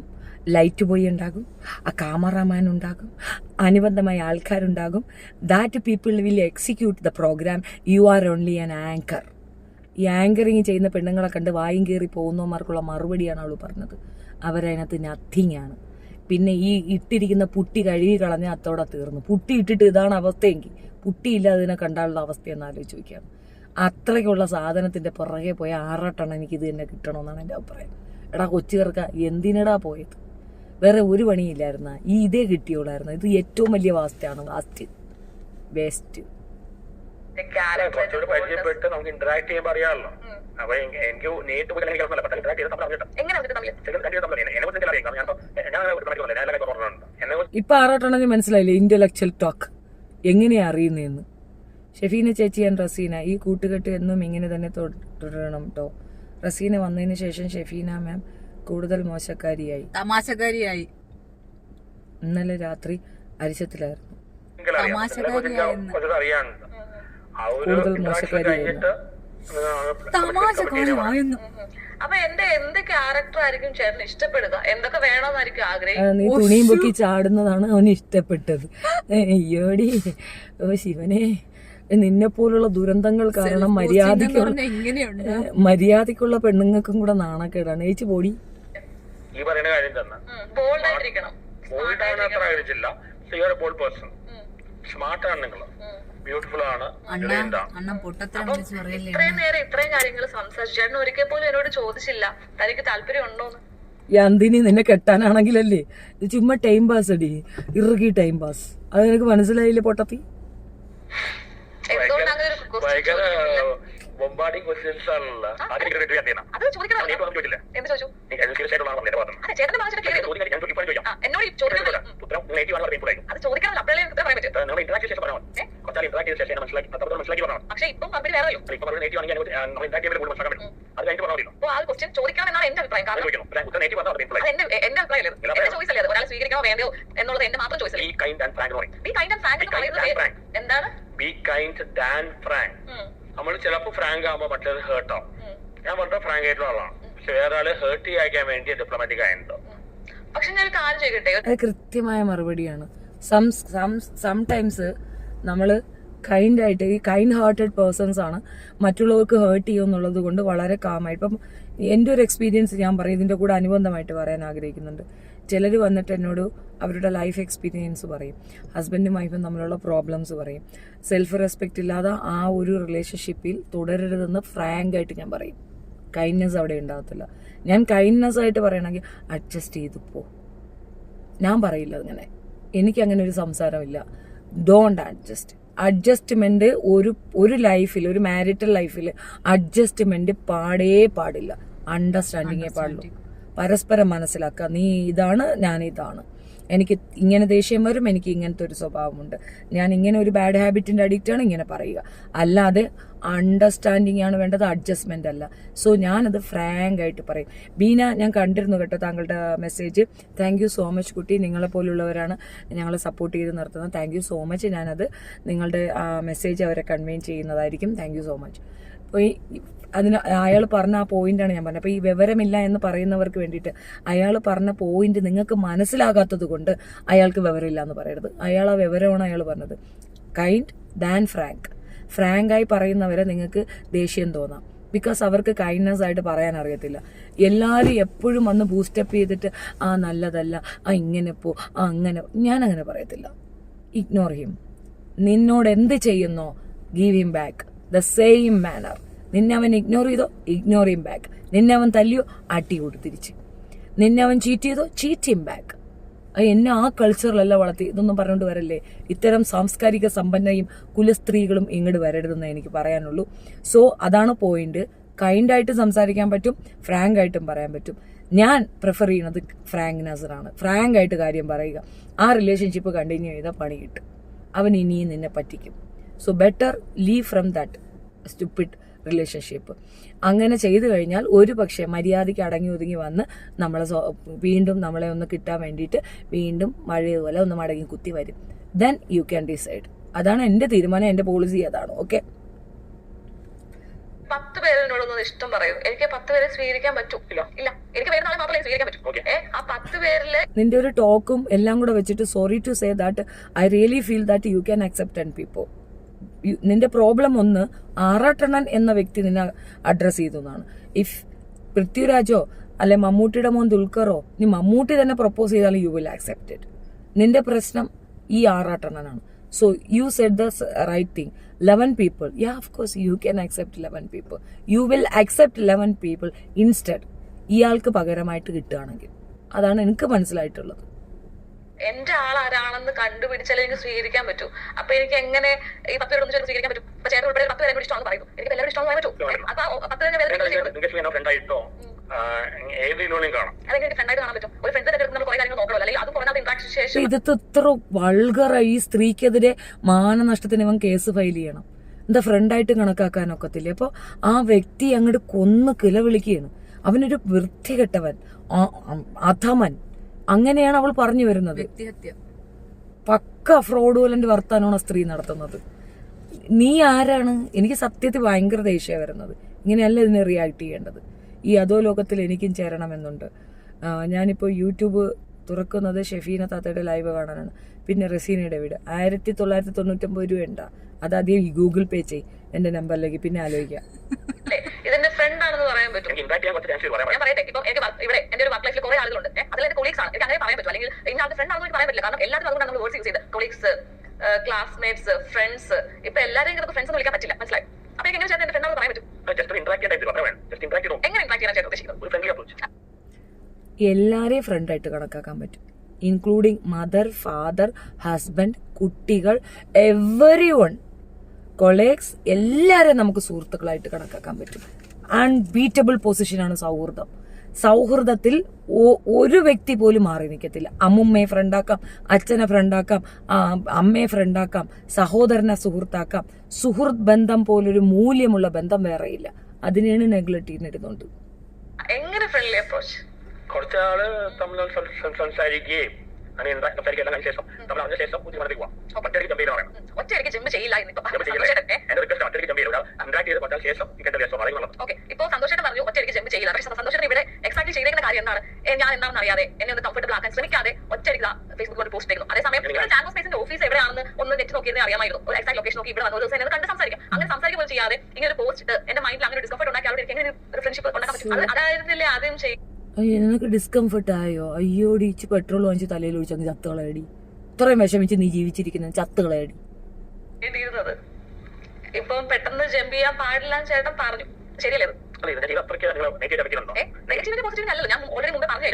ലൈറ്റ് ബോയ് ഉണ്ടാകും, ആ ക്യാമറാമാൻ ഉണ്ടാകും, അനുബന്ധമായ ആൾക്കാരുണ്ടാകും. That people will execute the programme. You are only an anchor. ഈ ആങ്കറിങ് ചെയ്യുന്ന പെണ്ണുങ്ങളെ കണ്ട് വായും കയറി പോകുന്നവന്മാർക്കുള്ള മറുപടിയാണ് അവൾ പറഞ്ഞത്. അവരതിനകത്ത് നത്തിങ് ആണ്. പിന്നെ ഈ ഇട്ടിരിക്കുന്ന പുട്ടി കഴുകി കളഞ്ഞ അത്തോടെ തീർന്നു. പുട്ടി ഇട്ടിട്ട് ഇതാണ് അവസ്ഥയെങ്കിൽ പുട്ടിയില്ലാതിനെ കണ്ടാലുള്ള അവസ്ഥയെന്ന് ആലോചിച്ച് നോക്കിയാണ്. അത്രയ്ക്കുള്ള സാധനത്തിന്റെ പുറകെ പോയ ആറാട്ടെണ്ണം എനിക്ക് ഇത് തന്നെ കിട്ടണമെന്നാണ് എൻ്റെ അഭിപ്രായം. എടാ കൊച്ചു ചേർക്ക, എന്തിനടാ പോയത്? വേറെ ഒരു പണിയില്ലായിരുന്ന ഈ ഇതേ കിട്ടിയോളായിരുന്നു. ഇത് ഏറ്റവും വലിയ വാസ്തയാണ്. വേസ്റ്റ്. കുറച്ചുകൂടി പരിചയപ്പെട്ട് നമുക്ക് ഇന്ററാക്ട് ചെയ്യുമ്പോൾ അറിയാമല്ലോ. അപ്പൊ എനിക്ക് നേരിട്ട് പോയി ഇപ്പൊ ആറാട്ടെണ്ണം മനസ്സിലായില്ലേ ഇന്റലക്ച്വൽ ടോക്ക് എങ്ങനെയാ അറിയുന്നതെന്ന്? ഷെഫീന ചേച്ചി ആൻഡ് റസീന, ഈ കൂട്ടുകെട്ട് എന്നും ഇങ്ങനെ തന്നെ തുടരണം കേട്ടോ. റസീന വന്നതിന് ശേഷം ഷെഫീന മാം കൂടുതൽ മോശക്കാരിയായി, തമാശക്കാരിയായി. ഇന്നലെ രാത്രി അരിശത്തിലായിരുന്നു. അറിയാനുണ്ട് കൂടുതൽ മോശക്കാരിയായിരുന്നു. തമാശക്കാരിയായിരുന്നു. അപ്പൊ എന്റെ എന്ത് ക്യാരക്ടർ ആയിരിക്കും ചേട്ടന് ഇഷ്ടപ്പെടുക, എന്തൊക്കെ വേണമെന്നായിരിക്കും ആഗ്രഹിക്കുന്നത്? നീ തുണിയും പൊക്കി ചാടുന്നതാണ് അവന് ഇഷ്ടപ്പെട്ടത്. അയ്യോടി, ഓ ശിവനെ, നിന്നെ പോലുള്ള ദുരന്തങ്ങൾ കാരണം മര്യാദക്കുള്ള പെണ്ണുങ്ങൾക്കും കൂടെ നാണക്കേടാണ്. ചേച്ചി പോടി. ഈ പറയുന്ന കാര്യം തന്നെ ബോൾഡ് ആയിട്ടിരിക്കണം. ബോൾഡ് അത്ര ആയിരിച്ചില്ല. ബോൾഡ് പേഴ്സൺ, സ്മാർട്ട് ആണ്, നിങ്ങൾ ബ്യൂട്ടിഫുൾ ആണ്. ഇത്രയും നേരം ഇത്രയും കാര്യങ്ങൾ സംസാരിച്ചു, ചേട്ടൻ ഒരിക്കൽ പോലും എന്നോട് ചോദിച്ചില്ല തനിക്ക് താല്പര്യം ഉണ്ടോന്ന്. യന്തിനി നിന്നെ കെട്ടാനാണെങ്കിലല്ലേ ഇത് ചുമ്മാ ടൈം പാസ് അടി, ഇറുകി ടൈം പാസ്. അത് നിനക്ക് മനസ്സിലായില്ലേ പൊട്ടത്തി? എന്തുകൊണ്ട് അങ്ങനെ ഒരു ഭയങ്കര ബൊമ്പാർഡിംഗ് ക്വസ്റ്റ്യൻസ് ആണല്ലോ. അത് ചോദിക്കണം. എന്ത് ചോദിച്ചു? അതെ, ചേട്ടന്റെ ഭാഷ ക്ലിയർ ചെയ്തു. എന്നോട് ചോദിക്കണം. അത് ചോദിക്കണം. അപ്പോഴേ പറയാൻ പറ്റും. പക്ഷെ ഇപ്പം മറുപടി വേറെയോ? അപ്പൊ ആ ക്വസ്റ്റ്യൻ ചോദിക്കണം എന്നാണ് എന്റെ അഭിപ്രായം. കാരണം എന്റെ അഭിപ്രായം എന്റെ ചോയ്സ് അല്ലേ, ഒരാൾ സ്വീകരിക്കണോ വേണ്ടയോ എന്നുള്ളത് എന്റെ മാത്രം ചോയ്സ് അല്ലേ. ബി കൈൻഡ് ആൻഡ് ഫ്രാങ്ക് എന്ന് പറയുന്നത് എന്താണ്? Be kind than Frank. നമ്മൾ ചിലപ്പോ ഫ്രാങ്ക് ആകുമ്പോ മറ്റേത് ഹേർട്ട് ആവും. ഞാൻ വളരെ ഫ്രാങ്ക് ആയിട്ടുള്ള ആളാണ്. പക്ഷെ വേറെ ആള് ഹേർട്ട് ചെയ്യാൻ വേണ്ടി ഡിപ്ലോമാറ്റിക് ആയിട്ടുണ്ടോ? പക്ഷെ ഞാൻ ഒരു കാര്യം ചോദിക്കട്ടെ, അത് കൃത്യമായ മറുപടിയാണ്. സംടൈംസ് നമ്മള് കൈൻഡായിട്ട്, ഈ കൈൻഡ് ഹാർട്ടഡ് പേഴ്സൺസ് ആണ് മറ്റുള്ളവർക്ക് ഹേർട്ട് ചെയ്യുമെന്നുള്ളത് കൊണ്ട് വളരെ കാമായി. ഇപ്പം എൻ്റെ ഒരു എക്സ്പീരിയൻസ് ഞാൻ പറയും, ഇതിൻ്റെ കൂടെ അനുബന്ധമായിട്ട് പറയാൻ ആഗ്രഹിക്കുന്നുണ്ട്. ചിലർ വന്നിട്ട് എന്നോട് അവരുടെ ലൈഫ് എക്സ്പീരിയൻസ് പറയും, ഹസ്ബൻഡും വൈഫും തമ്മിലുള്ള പ്രോബ്ലംസ് പറയും. സെൽഫ് റെസ്പെക്റ്റ് ഇല്ലാതെ ആ ഒരു റിലേഷൻഷിപ്പിൽ തുടരരുതെന്ന് ഫ്രാങ്ക് ആയിട്ട് ഞാൻ പറയും. കൈൻഡ്നെസ് അവിടെ ഉണ്ടാകത്തില്ല. ഞാൻ കൈൻഡ്നെസ് ആയിട്ട് പറയണമെങ്കിൽ അഡ്ജസ്റ്റ് ചെയ്തു പോ, ഞാൻ പറയില്ല അങ്ങനെ. എനിക്കങ്ങനെ ഒരു സംസാരമില്ല. ഡോണ്ട് അഡ്ജസ്റ്റ്മെന്റ് ഒരു ലൈഫിൽ, ഒരു മാരിറ്റൽ ലൈഫിൽ അഡ്ജസ്റ്റ്മെന്റ് പാടില്ല. അണ്ടർസ്റ്റാൻഡിങ്ങേ പാടുള്ളൂ. പരസ്പരം മനസ്സിലാക്കുക, നീ ഇതാണ്, ഞാൻ ഇതാണ്, എനിക്ക് ഇങ്ങനെ ദേഷ്യം വരും, എനിക്ക് ഇങ്ങനത്തെ ഒരു സ്വഭാവമുണ്ട്, ഞാൻ ഇങ്ങനെ ഒരു ബാഡ് ഹാബിറ്റിന്റെ അഡിക്റ്റാണ്, ഇങ്ങനെ പറയുക. അല്ലാതെ അണ്ടർസ്റ്റാൻഡിങ് ആണ് വേണ്ടത്, അഡ്ജസ്റ്റ്മെന്റ് അല്ല. സോ ഞാനത് ഫ്രാങ്ക് ആയിട്ട് പറയും. ബീന, ഞാൻ കണ്ടിരുന്നു കേട്ടോ താങ്കളുടെ message. Thank you so much കുട്ടി. നിങ്ങളെ പോലുള്ളവരാണ് ഞങ്ങളെ സപ്പോർട്ട് ചെയ്ത് നിർത്തുന്നത്. Thank you so much. ഞാനത് നിങ്ങളുടെ മെസ്സേജ് അവരെ കൺവേ ചെയ്യുന്നതായിരിക്കും. Thank you so much. അപ്പോൾ അതിന് അയാൾ പറഞ്ഞ ആ പോയിന്റാണ് ഞാൻ പറഞ്ഞത്. അപ്പോൾ ഈ വിവരമില്ല എന്ന് പറയുന്നവർക്ക് വേണ്ടിയിട്ട് അയാൾ പറഞ്ഞ പോയിന്റ് നിങ്ങൾക്ക് മനസ്സിലാകാത്തത് കൊണ്ട് അയാൾക്ക് വിവരമില്ല എന്ന് പറയരുത്. അയാൾ ആ വിവരമാണ് അയാൾ പറഞ്ഞത്. കൈൻഡ് ദാൻ ഫ്രാങ്കായി പറയുന്നവരെ നിങ്ങൾക്ക് ദേഷ്യം തോന്നാം. ബിക്കോസ് അവർക്ക് കൈൻഡ്നെസ് ആയിട്ട് പറയാൻ അറിയത്തില്ല. എല്ലാവരും എപ്പോഴും വന്ന് ബൂസ്റ്റപ്പ് ചെയ്തിട്ട് നല്ലതല്ല, ഇങ്ങനെ പോ, അങ്ങനെ. ഞാൻ അങ്ങനെ പറയത്തില്ല. Ignore him. നിന്നോട് എന്ത് ചെയ്യുന്നോ give him back the same manor. നിന്നെ അവൻ ഇഗ്നോർ ചെയ്തോ, ഇഗ്നോർ ഹിം ബാക്ക്. നിന്നെ അവൻ തല്ലിയോ, അടി കൊടുത്തിരിച്ച്. നിന്നെ അവൻ ചീറ്റ് ചെയ്തോ, ചീറ്റ് ഹിം ബാക്ക്. എന്നെ ആ കൾച്ചറിലല്ല വളർത്തി. ഇതൊന്നും പറഞ്ഞുകൊണ്ട് വരല്ലേ. ഇത്തരം സാംസ്കാരിക സമ്പന്നയും കുലസ്ത്രീകളും ഇങ്ങോട്ട് വരരുതെന്ന് എനിക്ക് പറയാനുള്ളൂ. സോ അതാണ് പോയിന്റ്. കൈൻഡായിട്ട് സംസാരിക്കാൻ പറ്റും, ഫ്രാങ്ക് ആയിട്ടും പറയാൻ പറ്റും. ഞാൻ പ്രിഫർ ചെയ്യുന്നത് ഫ്രാങ്ക്നെസ്സാണ്. ഫ്രാങ്ക് ആയിട്ട് കാര്യം പറയുക. ആ റിലേഷൻഷിപ്പ് കണ്ടിന്യൂ ചെയ്താൽ പണി കിട്ടും. അവൻ ഇനിയും നിന്നെ പറ്റിക്കും. So better leave from that stupid relationship. അങ്ങനെ ചെയ്തു കഴിഞ്ഞാൽ ഒരു പക്ഷേ മര്യാദയ്ക്ക് അടങ്ങി ഒതുങ്ങി വന്ന് നമ്മളെ വീണ്ടും നമ്മളെ ഒന്ന് കിട്ടാൻ വേണ്ടിയിട്ട് വീണ്ടും മഴയതുപോലെ ഒന്ന് മടങ്ങി കുത്തി വരും. Then you can decide. അതാണ് എൻ്റെ തീരുമാനം, എൻ്റെ പോളിസി അതാണ്. ഓക്കെ, 10 പേരോടൊന്നും ഇഷ്ടം പറയൂ. എനിക്ക് 10 പേരെ സ്വീകരിക്കാൻ പറ്റും? ഇല്ല. എനിക്ക് വേറെ മാത്രമേ സ്വീകരിക്കാൻ പറ്റൂ. ആ 10 പേരില് നിന്റെ ഒരു ടോക്കും എല്ലാം കൂടെ വെച്ചിട്ട് sorry to say that I really feel that you can accept 10 people. നിന്റെ പ്രോബ്ലം ഒന്ന് ആറാട്ടണ്ണൻ എന്ന വ്യക്തി നിന്നെ അഡ്രസ് ചെയ്തതാണ്. ഇഫ് പൃഥ്വിരാജോ അല്ലെ മമ്മൂട്ടിയുടെ മോൻ ദുൽഖറോ, നീ മമ്മൂട്ടി തന്നെ പ്രപ്പോസ് ചെയ്താലും യു വിൽ ആക്സെപ്റ്റ് ഇറ്റ്. നിന്റെ പ്രശ്നം ഈ ആറാട്ടണ്ണനാണ്. So you said the right thing. 11 people, yeah, of course you can accept 11 people. You will accept 11 people instead. ഇയാൾക്ക് പകരമായിട്ട് കിട്ടുകയാണെങ്കിൽ. അതാണ് എനിക്ക് മനസ്സിലായിട്ടുള്ളത്. എന്റെ ആളാരാണെന്ന് കണ്ടുപിടിച്ചാലേ എനിക്ക് സ്വീകരിക്കാൻ പറ്റൂ. അപ്പൊ എനിക്ക് എങ്ങനെ ഈ 10 പേരൊന്നും സ്വീകരിക്കാൻ പറ്റും? ഇപ്പൊ ചേട്ടൻ ഉൾപ്പെടെ 10 പേരെ കൂടി ഇഷ്ടമാണെന്ന് പറയുന്നു. എനിക്ക് എല്ലാവരും ഇഷ്ടമാണെന്ന് പറ്റൂ. അപ്പൊ 10 പേരെ അതെങ്ങനെ ഫ്രണ്ടായിട്ട് കാണാൻ പറ്റും? ഒരു ഫ്രണ്ട് നമ്മൾ കുറെ കാര്യങ്ങൾ നോക്കണമല്ലോ, അല്ലെങ്കിൽ അത് കുറഞ്ഞ ഇന്ററാക്ഷൻ ശേഷം. ഇത് ഇത്ര വൾഗറായി. ഈ സ്ത്രീക്കെതിരെ മാനനഷ്ടത്തിന് ഇവൻ കേസ് ഫയൽ ചെയ്യണം. എന്താ ഫ്രണ്ടായിട്ട് കണക്കാക്കാനൊക്കത്തില്ല. അപ്പോൾ ആ വ്യക്തി അങ്ങോട്ട് കൊന്ന് കിലവിളിക്കുകയാണ്. അവനൊരു വൃത്തികെട്ടവൻ, അധമൻ, അങ്ങനെയാണ് അവൾ പറഞ്ഞു വരുന്നത്. പക്ക ഫ്രോഡുലന്റ് വർത്താനമാണ് സ്ത്രീ നടത്തുന്നത്. നീ ആരാണ്? എനിക്ക് സത്യത്തിൽ ഭയങ്കര ദേഷ്യം വരുന്നത്. ഇങ്ങനെയല്ല ഇതിനെ റിയാക്ട് ചെയ്യേണ്ടത്. ഈ അധോ ലോകത്തിൽ എനിക്കും ചേരണമെന്നുണ്ട്. ഞാനിപ്പോൾ യൂട്യൂബ് തുറക്കുന്നത് ഷെഫീന താത്തയുടെ ലൈവ് കാണാനാണ്. പിന്നെ റസീനയുടെ വീട് 1999 രൂപ. അത് ആദ്യം ഗൂഗിൾ പേ ചെയ്യും എന്റെ നമ്പറിലേക്ക്, പിന്നെ ആലോചിക്കാം. ഇതിന്റെ ഫ്രണ്ട് ആണെന്ന് പറയാൻ പറ്റും. ഞാൻ പറയട്ടെ, ഇപ്പൊ എനിക്ക് ഇവിടെ എന്റെ ഒരു വർക്ക് ലൈഫിൽ കുറെ ആളുകളുണ്ട്, അതിൽ എന്റെ കൊളീഗ്സ് ആണ്. എനിക്ക് അങ്ങനെ പറയാൻ പറ്റും, അല്ലെങ്കിൽ ഇന്ന ആളുടെ ഫ്രണ്ട് ആണെന്ന് പറയാൻ പറ്റില്ല. കാരണം എല്ലാവരും അതുകൊണ്ടാണ് നമ്മൾ വേർഡ്സ് യൂസ് ചെയ്ത് കൊളീഗ്സ്, ക്ലാസ്മേറ്റ്സ്, ഫ്രണ്ട്സ്. ഇപ്പൊ എല്ലാവരെയും നമുക്ക് ഫ്രണ്ട്സ് വിളിക്കാൻ പറ്റില്ല, മനസ്സിലായി? അപ്പൊ എങ്ങനെ ചേട്ടൻ എന്റെ ഫ്രണ്ട് ആണെന്ന് പറയാൻ പറ്റും? എങ്ങനെ ഇന്ററാക്ട് ചെയ്യാൻ ചേട്ടൻ ഉദ്ദേശിക്കുന്നത്? എല്ലാരെയും ഫ്രണ്ടായിട്ട് കണക്കാക്കാൻ പറ്റും, ഇൻക്ലൂഡിങ് മദർ, ഫാദർ, ഹസ്ബൻഡ്, കുട്ടികൾ, എവരിവൺ, കൊളീഗ്സ്, എല്ലാവരെയും നമുക്ക് സുഹൃത്തുക്കളായിട്ട് കണക്കാക്കാൻ പറ്റും. അൺബീറ്റബിൾ പൊസിഷനാണ് സൗഹൃദം. സൗഹൃദത്തിൽ ഒരു വ്യക്തി പോലും മാറി നിൽക്കത്തില്ല. അമ്മുമ്മയെ ഫ്രണ്ടാക്കാം, അച്ഛനെ ഫ്രണ്ടാക്കാം, അമ്മയെ ഫ്രണ്ടാക്കാം, സഹോദരനെ സുഹൃത്താക്കാം. സുഹൃത്ത് ബന്ധം പോലൊരു മൂല്യമുള്ള ബന്ധം വേറെയില്ല. അതിനെയാണ് നെഗ്ലക്ട് ചെയ്യുന്നിരുന്നുണ്ട്. എങ്ങനെ ഫ്രണ്ട്ലി അപ്രോച്ച്? കുറച്ചാള് തമ്മിൽ സംസാരിക്കുകയും സംസാരിക്കാൻ ശേഷം നമ്മൾ അതിന് ശേഷം ബുദ്ധിമുട്ടിലേക്ക് പോവാം. ഒറ്റയ്ക്ക് ജമ്പ് ചെയ്യണം. ഒറ്റയ്ക്ക് ജമ്പ് ചെയ്യില്ല. ഇപ്പൊ സന്തോഷം പറഞ്ഞു ഒറ്റയ്ക്ക് ജമ്പ് ചെയ്യില്ല. പക്ഷെ സന്തോഷം ഇവിടെ എക്സാക്ട്ലി ചെയ്തേക്കുന്ന കാര്യം എന്താണ്? ഞാൻ എന്താണെന്ന് അറിയാതെ എന്നെ ഒന്ന് കംഫർട്ടബിൾ ആക്കാൻ ശ്രമിക്കാതെ ഒറ്റയ്ക്ക് ഫേസ്ബുക്കിൽ പോസ്റ്റ് ചെയ്യുന്നു. അതേസമയം ചാൻഗോ സ്പേസിന്റെ ഓഫീസ് എവിടെയാണെന്ന് ഒന്ന് നെറ്റ് നോക്കിയിരുന്നേ അറിയാമായിരുന്നു. ഒരു എക്സാക്ട് ലൊക്കേഷൻ നോക്കി ഇവിടെ വന്ന ഒരു ദിവസം എന്നെ കണ്ട് സംസാരിക്കാം. അങ്ങനെ സംസാരിക്കുക പോലും ചെയ്യാതെ ഇങ്ങനെ ഒരു പോസ്റ്റ് ഇട്ട് എന്റെ മൈൻഡിൽ അങ്ങനെ ഡിസ്കംഫർട്ട് ഉണ്ടാക്കി അവിടെ എങ്ങനെ ഒരു ഫ്രണ്ട്ഷിപ്പ് ഉണ്ടാക്കാൻ പറ്റും? അതായിരുന്നില്ലേ ആദ്യം ചെയ്യും. നിനക്ക് ഡിസ്കംഫർട്ട് ആയോ? അയ്യോടി, പെട്രോൾ വാങ്ങിച്ച് തലയിൽ ഒഴിച്ചങ്ങ് ചത്തുകളയടി. ഇത്രയും വിഷമിച്ച് നീ ജീവിച്ചിരിക്കുന്നത് ചത്തുകളയടി. ഇപ്പം പെട്ടെന്ന് ജമ്പ് ചെയ്യാൻ പാടില്ല ചേട്ടൻ പറഞ്ഞു, ശരിയല്ലേ? നെഗറ്റീവിന്റെ പോസിറ്റീവ് അല്ലല്ലോ. ഞാൻ ഓൾറെഡി മുമ്പേ പറഞ്ഞു.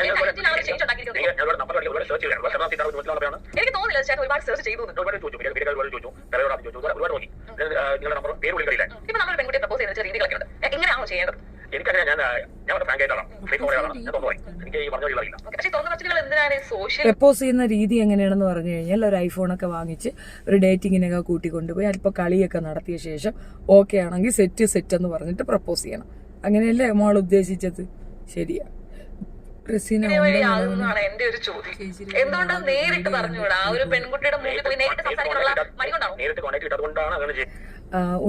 എനിക്ക് തോന്നില്ല ചേട്ടൻ ഒരുപാട് സെർച്ച് ചെയ്തു. ഇപ്പൊ നമ്മൾ പെൺകുട്ടിയെ പ്രപ്പോസ് ചെയ്യുന്ന രീതികളൊക്കെ ഉണ്ട്. എങ്ങനെയാണോ ചെയ്യേണ്ടത്? പ്രപ്പോസ് ചെയ്യുന്ന രീതി എങ്ങനെയാണെന്ന് പറഞ്ഞു കഴിഞ്ഞാൽ, ഒരു ഐഫോണൊക്കെ വാങ്ങിച്ച് ഒരു ഡേറ്റിങ്ങിനൊക്കെ കൂട്ടിക്കൊണ്ടുപോയി അല്പം കളിയൊക്കെ നടത്തിയ ശേഷം ഓക്കെ ആണെങ്കിൽ സെറ്റ് എന്ന് പറഞ്ഞിട്ട് പ്രപ്പോസ് ചെയ്യണം. അങ്ങനെയല്ലേ മോൾ ഉദ്ദേശിച്ചത്? ശരിയാ. എന്റെ ഒരു ചോദ്യം, എന്തുകൊണ്ടാണ് നേരിട്ട് പറഞ്ഞുകൂടാ? ഒരു പെൺകുട്ടിയുടെ മുന്നിൽ പോയി നേരിട്ട് സംസാരിക്കാനുള്ള മടി കൊണ്ടാണോ?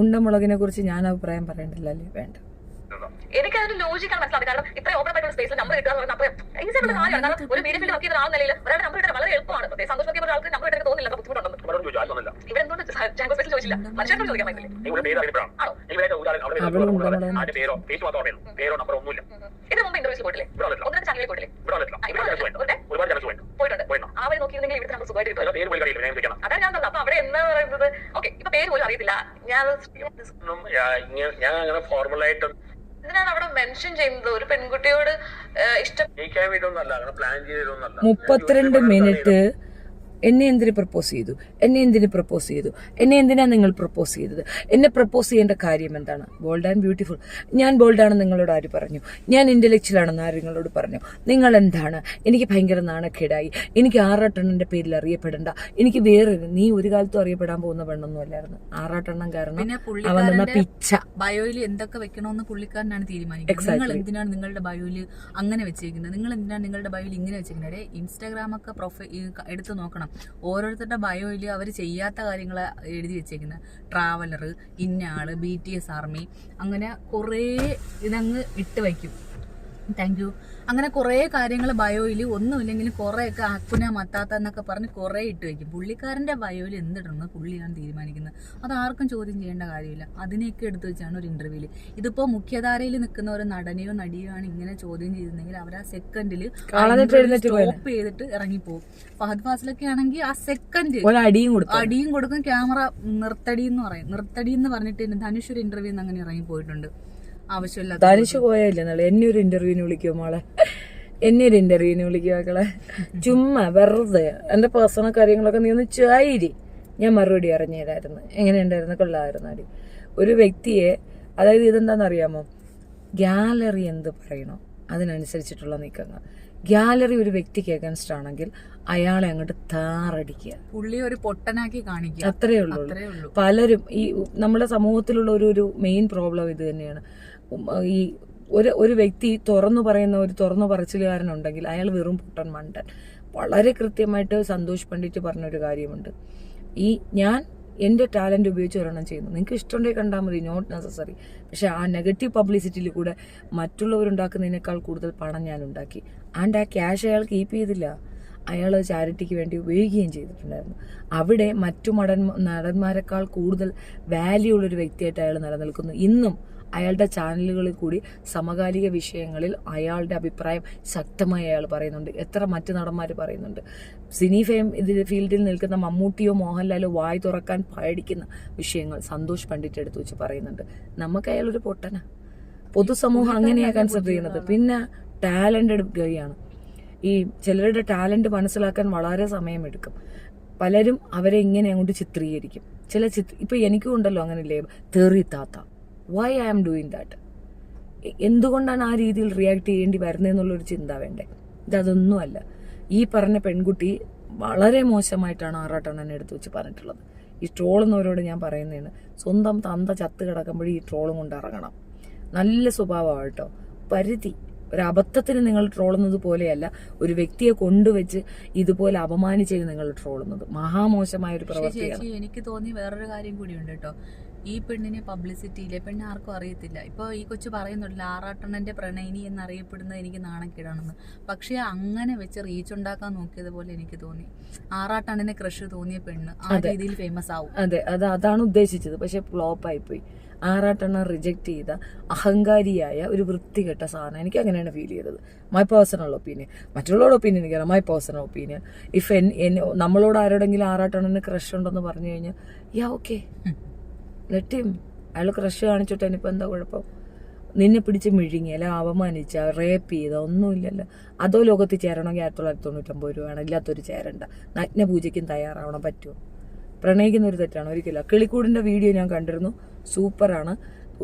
ഉണ്ടമുളകിനെ കുറിച്ച് ഞാൻ അഭിപ്രായം പറയണ്ടല്ലോ അല്ലേ? വേണ്ട. എനിക്ക് അതിന്റെ ലോജിക്കാണ് മനസ്സിലായത്. കാരണം ഇത്ര ഓപ്പൺ ആയിട്ടുള്ള സ്പേസിൽ നമ്പർ കിട്ടുക എന്ന് പറഞ്ഞാൽ ഈസിയായിട്ടുള്ള കാര്യമാണ്. കാരണം ഒരു മീഡിയ ഫീൽഡ് വർക്ക് ചെയ്യുന്ന ആൾ നിലയിൽ ഒരാളുടെ നമ്പർ കിട്ടാൻ വളരെ എളുപ്പമാണ്. സന്തോഷം നോക്കിയ ഒരാൾക്ക് നമ്പർ കിട്ടാൻ തോന്നില്ല, ബുദ്ധിമുട്ടുണ്ടെന്ന്. ഇവിടെ എന്തുകൊണ്ട് ചാൻഗോ സ്പേസിൽ ചോദിച്ചില്ല? മനുഷ്യരോട് ചോദിക്കാൻ പറ്റില്ലേ? ഇതിന് മുമ്പ് ഇന്റർവ്യൂസിൽ പോയിട്ടില്ലേ? ഒന്നിനും ചാനലിൽ പോയിട്ടില്ലേ? പോയിട്ടുണ്ട്. ആ വഴി നോക്കിയിരുന്നെങ്കിൽ ഇവിടുത്തെ നമ്മൾ സുഖമായിട്ട് കിട്ടും. അതാണ് ഞാൻ പറഞ്ഞത്. അപ്പൊ അവിടെ എന്താ പറയുന്നത്? ഓക്കെ, ഇപ്പൊ പേര് പോലും അറിയത്തില്ല. ഞാൻ അങ്ങനെ ഫോർമലായിട്ട് ഇതിനാണ് അവിടെ മെൻഷൻ ചെയ്യുന്നത്. ഒരു പെൺകുട്ടിയോട് ഇഷ്ടം 32 മിനിറ്റ് എന്നെ എന്തിനു പ്രപ്പോസ് ചെയ്തു? എന്നെ എന്തിനാ നിങ്ങൾ പ്രപ്പോസ് ചെയ്തത്? എന്നെ പ്രപ്പോസ് ചെയ്യേണ്ട കാര്യം എന്താണ്? Bold and beautiful. ഞാൻ ബോൾഡാണെന്ന് നിങ്ങളോട് ആര് പറഞ്ഞു? ഞാൻ ഇന്റലക്ച്വൽ ആണെന്ന് ആര് നിങ്ങളോട് പറഞ്ഞു? നിങ്ങൾ എന്താണ്? എനിക്ക് ഭയങ്കര നാണക്കേടായി. എനിക്ക് ആറാട്ടെണ്ണന്റെ പേരിൽ അറിയപ്പെടണ്ട. എനിക്ക് വേറെ, നീ ഒരു കാലത്തും അറിയപ്പെടാൻ പോകുന്ന പെണ്ണൊന്നും അല്ലായിരുന്നു. ആറാട്ടെണ്ണം കാരണം അവൻ പിച്ച. ബയോയിൽ എന്തൊക്കെ വെക്കണമെന്ന് പുള്ളിക്കാരനാണ് തീരുമാനിക്കുന്നത്. നിങ്ങൾ എന്തിനാണ് നിങ്ങളുടെ ബയോയിൽ അങ്ങനെ വെച്ചേക്കുന്നത്? നിങ്ങൾ എന്തിനാണ് നിങ്ങളുടെ ബയോയിൽ ഇങ്ങനെ വെച്ചേക്കുന്നത്? ഇൻസ്റ്റാഗ്രാമൊക്കെ എടുത്ത് നോക്കണം. ഓരോരുത്തരുടെ ബയോയിൽ അവർ ചെയ്യാത്ത കാര്യങ്ങൾ എഴുതി വെച്ചേക്കുന്നത്. ട്രാവലർ, ഇന്ന ആള്, BTS ആർമി, അങ്ങനെ കുറേ ഇതങ്ങ് ഇട്ട് വയ്ക്കും. Thank you. അങ്ങനെ കുറേ കാര്യങ്ങൾ ബയോയിൽ ഒന്നുമില്ലെങ്കിലും കുറേയൊക്കെ അക്കുന മത്താത്ത എന്നൊക്കെ പറഞ്ഞ് കുറേ ഇട്ട് വയ്ക്കും. പുള്ളിക്കാരൻ്റെ ബയോയിൽ എന്തിടണമെന്ന് പുള്ളിയാണ് തീരുമാനിക്കുന്നത്. അത് ആർക്കും ചോദ്യം ചെയ്യേണ്ട കാര്യമില്ല. അതിനെയൊക്കെ എടുത്തു വെച്ചാണ് ഒരു ഇന്റർവ്യൂവിൽ. ഇതിപ്പോൾ മുഖ്യധാരയിൽ നിൽക്കുന്ന ഒരു നടനെയോ നടിയോ ആണ് ഇങ്ങനെ ചോദ്യം ചെയ്തിരുന്നെങ്കിൽ അവർ ആ സെക്കൻഡിൽ സ്റ്റോപ്പ് ചെയ്തിട്ട് ഇറങ്ങിപ്പോകും. ഫഹദ് ഫാസിലൊക്കെ ആണെങ്കിൽ ആ സെക്കൻഡ് അടിയും കൊടുക്കും. ക്യാമറ നിർത്തടി എന്ന് പറഞ്ഞിട്ട് ധനുഷ് ഒരു ഇന്റർവ്യൂന്ന് അങ്ങനെ ഇറങ്ങിപ്പോയിട്ടുണ്ട്. ആവശ്യമില്ല. ധനുഷ് പോയല്ലേ നാളെ എന്നെ ഒരു ഇന്റർവ്യൂവിന് വിളിക്കുമോ മോളെ? മക്കളെ? ചുമ്മാ വെറുതെ എന്റെ പേഴ്സണൽ കാര്യങ്ങളൊക്കെ നീ ഒന്ന് ചായിരി, ഞാൻ മറുപടി അറിഞ്ഞുതരായിരുന്നു. എങ്ങനെയുണ്ടായിരുന്നു? കൊള്ളായിരുന്നു അടി. ഒരു വ്യക്തിയെ, അതായത് ഇതെന്താണെന്നറിയാമോ? ഗാലറി എന്ത് പറയണോ അതിനനുസരിച്ചിട്ടുള്ള നീക്കങ്ങൾ. ഗാലറി ഒരു വ്യക്തിക്ക് അഗൻസ്റ്റ് ആണെങ്കിൽ അയാളെ അങ്ങോട്ട് താറടിക്കുക, പുള്ളി ഒരു പൊട്ടനാക്കി കാണിക്കുക, അത്രയേ ഉള്ളൂ. പലരും ഈ നമ്മുടെ സമൂഹത്തിലുള്ള ഒരു മെയിൻ പ്രോബ്ലം ഇത് തന്നെയാണ്. ഈ ഒരു വ്യക്തി തുറന്നു പറച്ചിലുകാരനുണ്ടെങ്കിൽ അയാൾ വെറും പൊട്ടൻ മണ്ടൻ. വളരെ കൃത്യമായിട്ട് സന്തോഷ് പണ്ഡിറ്റ് പറഞ്ഞൊരു കാര്യമുണ്ട്, ഞാൻ എൻ്റെ ടാലൻറ്റ് ഉപയോഗിച്ച് ഒരെണ്ണം ചെയ്യുന്നു, നിങ്ങൾക്ക് ഇഷ്ടമുണ്ടെങ്കിൽ കണ്ടാൽ മതി, നോട്ട് നെസസറി. പക്ഷെ ആ നെഗറ്റീവ് പബ്ലിസിറ്റിയിൽ കൂടെ മറ്റുള്ളവരുണ്ടാക്കുന്നതിനേക്കാൾ കൂടുതൽ പണം ഞാൻ ഉണ്ടാക്കി. ആൻഡ് ആ ക്യാഷ് അയാൾ കീപ്പ് ചെയ്തില്ല, അയാൾ ചാരിറ്റിക്ക് വേണ്ടി ഉപയോഗിക്കുകയും ചെയ്തിട്ടുണ്ടായിരുന്നു. അവിടെ മറ്റു നടന്മാരെക്കാൾ കൂടുതൽ വാല്യൂ ഉള്ളൊരു വ്യക്തിയായിട്ട് അയാൾ നിലനിൽക്കുന്നു. ഇന്നും അയാളുടെ ചാനലുകളിൽ കൂടി സമകാലിക വിഷയങ്ങളിൽ അയാളുടെ അഭിപ്രായം ശക്തമായി അയാൾ പറയുന്നുണ്ട്. എത്ര മറ്റു നടന്മാർ പറയുന്നുണ്ട്. സിനി ഫീൽഡിൽ നിൽക്കുന്ന മമ്മൂട്ടിയോ മോഹൻലാലോ വായി തുറക്കാൻ പേടിക്കുന്ന വിഷയങ്ങൾ സന്തോഷ് പണ്ഡിറ്റ് എടുത്തു വെച്ച് പറയുന്നുണ്ട്. നമുക്ക് അയാളൊരു പൊട്ടനാ. പൊതുസമൂഹം അങ്ങനെയാണ് കൺസിഡർ ചെയ്യുന്നത്. പിന്നെ ടാലന്റഡ് ഗൈയാണ്. ഈ ചിലരുടെ ടാലന്റ് മനസ്സിലാക്കാൻ വളരെ സമയമെടുക്കും. പലരും അവരെ ഇങ്ങനെ അങ്ങോട്ട് ചിത്രീകരിക്കും. ഇപ്പൊ എനിക്കും ഉണ്ടല്ലോ അങ്ങനെയല്ലേ, തെറി താത്ത, why I am doing that, എന്തുകൊണ്ടാണ് ആ രീതിയിൽ റിയാക്ട് ചെയ്യേണ്ടി വരുന്നതെന്നുള്ളൊരു ചിന്ത വേണ്ടേ? ഇതൊന്നുമല്ല. ഈ പറഞ്ഞ പെൺകുട്ടി വളരെ മോശമായിട്ടാണ് ആറാട്ടണ്ണനെ എടുത്തു വെച്ച് പറഞ്ഞിട്ടുള്ളത്. ഈ ട്രോളുന്നവരോട് ഞാൻ പറയുന്നതാണ്, സ്വന്തം തന്ത ചത്ത് കിടക്കുമ്പോഴേ ഈ ട്രോളും കൊണ്ട് ഇറങ്ങണം. നല്ല സ്വഭാവമാണ് കേട്ടോ. പരിധി. ഒരു അബദ്ധത്തിന് നിങ്ങൾ ട്രോളുന്നത് പോലെയല്ല ഒരു വ്യക്തിയെ കൊണ്ടുവച്ച് ഇതുപോലെ അപമാനിച്ച് നിങ്ങൾ ട്രോളുന്നത്. മഹാമോശമായ ഒരു പ്രവൃത്തിയാണ്. എനിക്ക് തോന്നി വേറൊരു കാര്യം കൂടിയുണ്ട് കേട്ടോ. ഈ പെണ്ണിനെ പബ്ലിസിറ്റിയിലെ പെണ്ണ് ആർക്കും അറിയത്തില്ല. ഇപ്പോൾ ഈ കൊച്ചു പറയുന്നുണ്ടല്ലോ ആറാട്ടണ്ണന്റെ പ്രണയിനി എന്നറിയപ്പെടുന്നത് എനിക്ക് നാണക്കേടാണെന്ന്. പക്ഷെ അങ്ങനെ വെച്ച് റീച്ച് ഉണ്ടാക്കാൻ നോക്കിയത് പോലെ എനിക്ക് തോന്നി. ആറാട്ടണ്ണനെ ക്രഷ് തോന്നിയ പെണ്ണ് ആ രീതിയിൽ ഫേമസ് ആവും. അതെ, അതാണ് ഉദ്ദേശിച്ചത്. പക്ഷെ ഫ്ലോപ്പ് ആയിപ്പോയി. ആറാട്ടെണ്ണം റിജക്ട് ചെയ്ത അഹങ്കാരിയായ ഒരു വൃത്തികെട്ട സാധനം. എനിക്ക് അങ്ങനെയാണ് ഫീൽ ചെയ്തത്. My personal opinion. മറ്റുള്ളവരുടെ ഒപ്പീനിയൻ എനിക്കറിയാം. My personal opinion. നമ്മളോട് ആരോടെങ്കിലും ആറാട്ടെണ്ണന് ക്രഷ് ഉണ്ടെന്ന് പറഞ്ഞു കഴിഞ്ഞാൽ ഓക്കെ, ലെറ്റ് ഹിം. അയാൾ ക്രഷ് കാണിച്ചോട്ടെ, എനിയിപ്പോൾ എന്താ കുഴപ്പം? നിന്നെ പിടിച്ച് മിഴുങ്ങി അല്ല അവമാനിച്ച റേപ്പ് ചെയ്ത ഒന്നുമില്ലല്ലോ. അതോ ലോകത്തിൽ ചേരണമെങ്കിൽ 1999 രൂപ വേണം, ഇല്ലാത്തൊരു ചേരണ്ട. നഗ്നപൂജയ്ക്കും തയ്യാറാവണം. പറ്റുമോ? പ്രണയിക്കുന്ന ഒരു തെറ്റാണ് ഒരിക്കലും. കിളിക്കൂടിൻ്റെ വീഡിയോ ഞാൻ കണ്ടിരുന്നു, സൂപ്പറാണ്.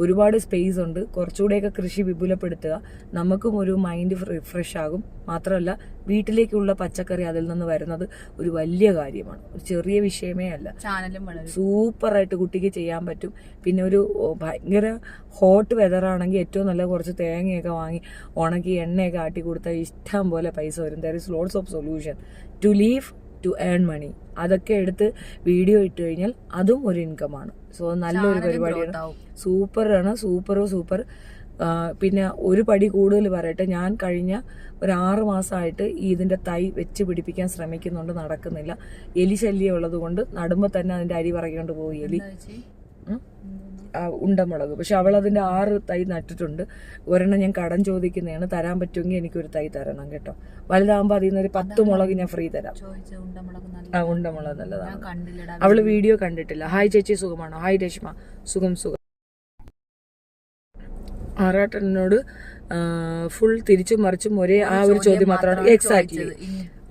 ഒരുപാട് സ്പേസ് ഉണ്ട്. കുറച്ചുകൂടെയൊക്കെ കൃഷി വിപുലപ്പെടുത്തുക, നമുക്കും ഒരു മൈൻഡ് റിഫ്രഷ് ആകും. മാത്രമല്ല വീട്ടിലേക്കുള്ള പച്ചക്കറി അതിൽ നിന്ന് വരുന്നത് ഒരു വലിയ കാര്യമാണ്, ഒരു ചെറിയ വിഷയമേ അല്ല. സൂപ്പറായിട്ട് കുട്ടിക്ക് ചെയ്യാൻ പറ്റും. പിന്നെ ഒരു ഭയങ്കര ഹോട്ട് വെതറാണെങ്കിൽ ഏറ്റവും നല്ല കുറച്ച് തേങ്ങയൊക്കെ വാങ്ങി ഉണക്കി എണ്ണയൊക്കെ ആട്ടി കൊടുത്താൽ ഇഷ്ടം പോലെ പൈസ വരും. There is lots of solution to leave to earn money. അതൊക്കെ എടുത്ത് വീഡിയോ ഇട്ട് കഴിഞ്ഞാൽ അതും ഒരു ഇൻകമാണ്. സോ നല്ലൊരു പരിപാടിയാണ്. സൂപ്പറാണ്, സൂപ്പർ. പിന്നെ ഒരു പടി കൂടുതൽ പറയട്ടെ, ഞാൻ കഴിഞ്ഞ ഒരു 6 മാസമായിട്ട് ഇതിന്റെ തൈ വെച്ച് പിടിപ്പിക്കാൻ ശ്രമിക്കുന്നുണ്ട്, നടക്കുന്നില്ല. എലി ശല്യം ഉള്ളത് കൊണ്ട് നടുമ്പോൾ തന്നെ അതിന്റെ അരി പറക്കൊണ്ട് പോയി എലി. ഉണ്ടമുളക്. പക്ഷെ അവൾ അതിന്റെ 6 തൈ നട്ടിട്ടുണ്ട്. ഒരെണ്ണം ഞാൻ കടം ചോദിക്കുന്നതാണ്, തരാൻ പറ്റുമെങ്കിൽ എനിക്കൊരു തൈ തരണം കേട്ടോ. വലുതാകുമ്പോൾ അതിൽ നിന്നൊരു 10 മുളക് ഞാൻ ഫ്രീ തരാം. ഉണ്ടമുളക് നല്ലതാണ്. അവള് വീഡിയോ കണ്ടിട്ടില്ല. ഹായ് ചേച്ചി, സുഖമാണോ? ഹായ് രശ്മ, സുഖം. ആറാട്ടനോട് ഫുൾ തിരിച്ചും മറിച്ചും ഒരേ ആ ഒരു ചോദ്യം മാത്രമാണ്. എക്സാക്ട്ലി.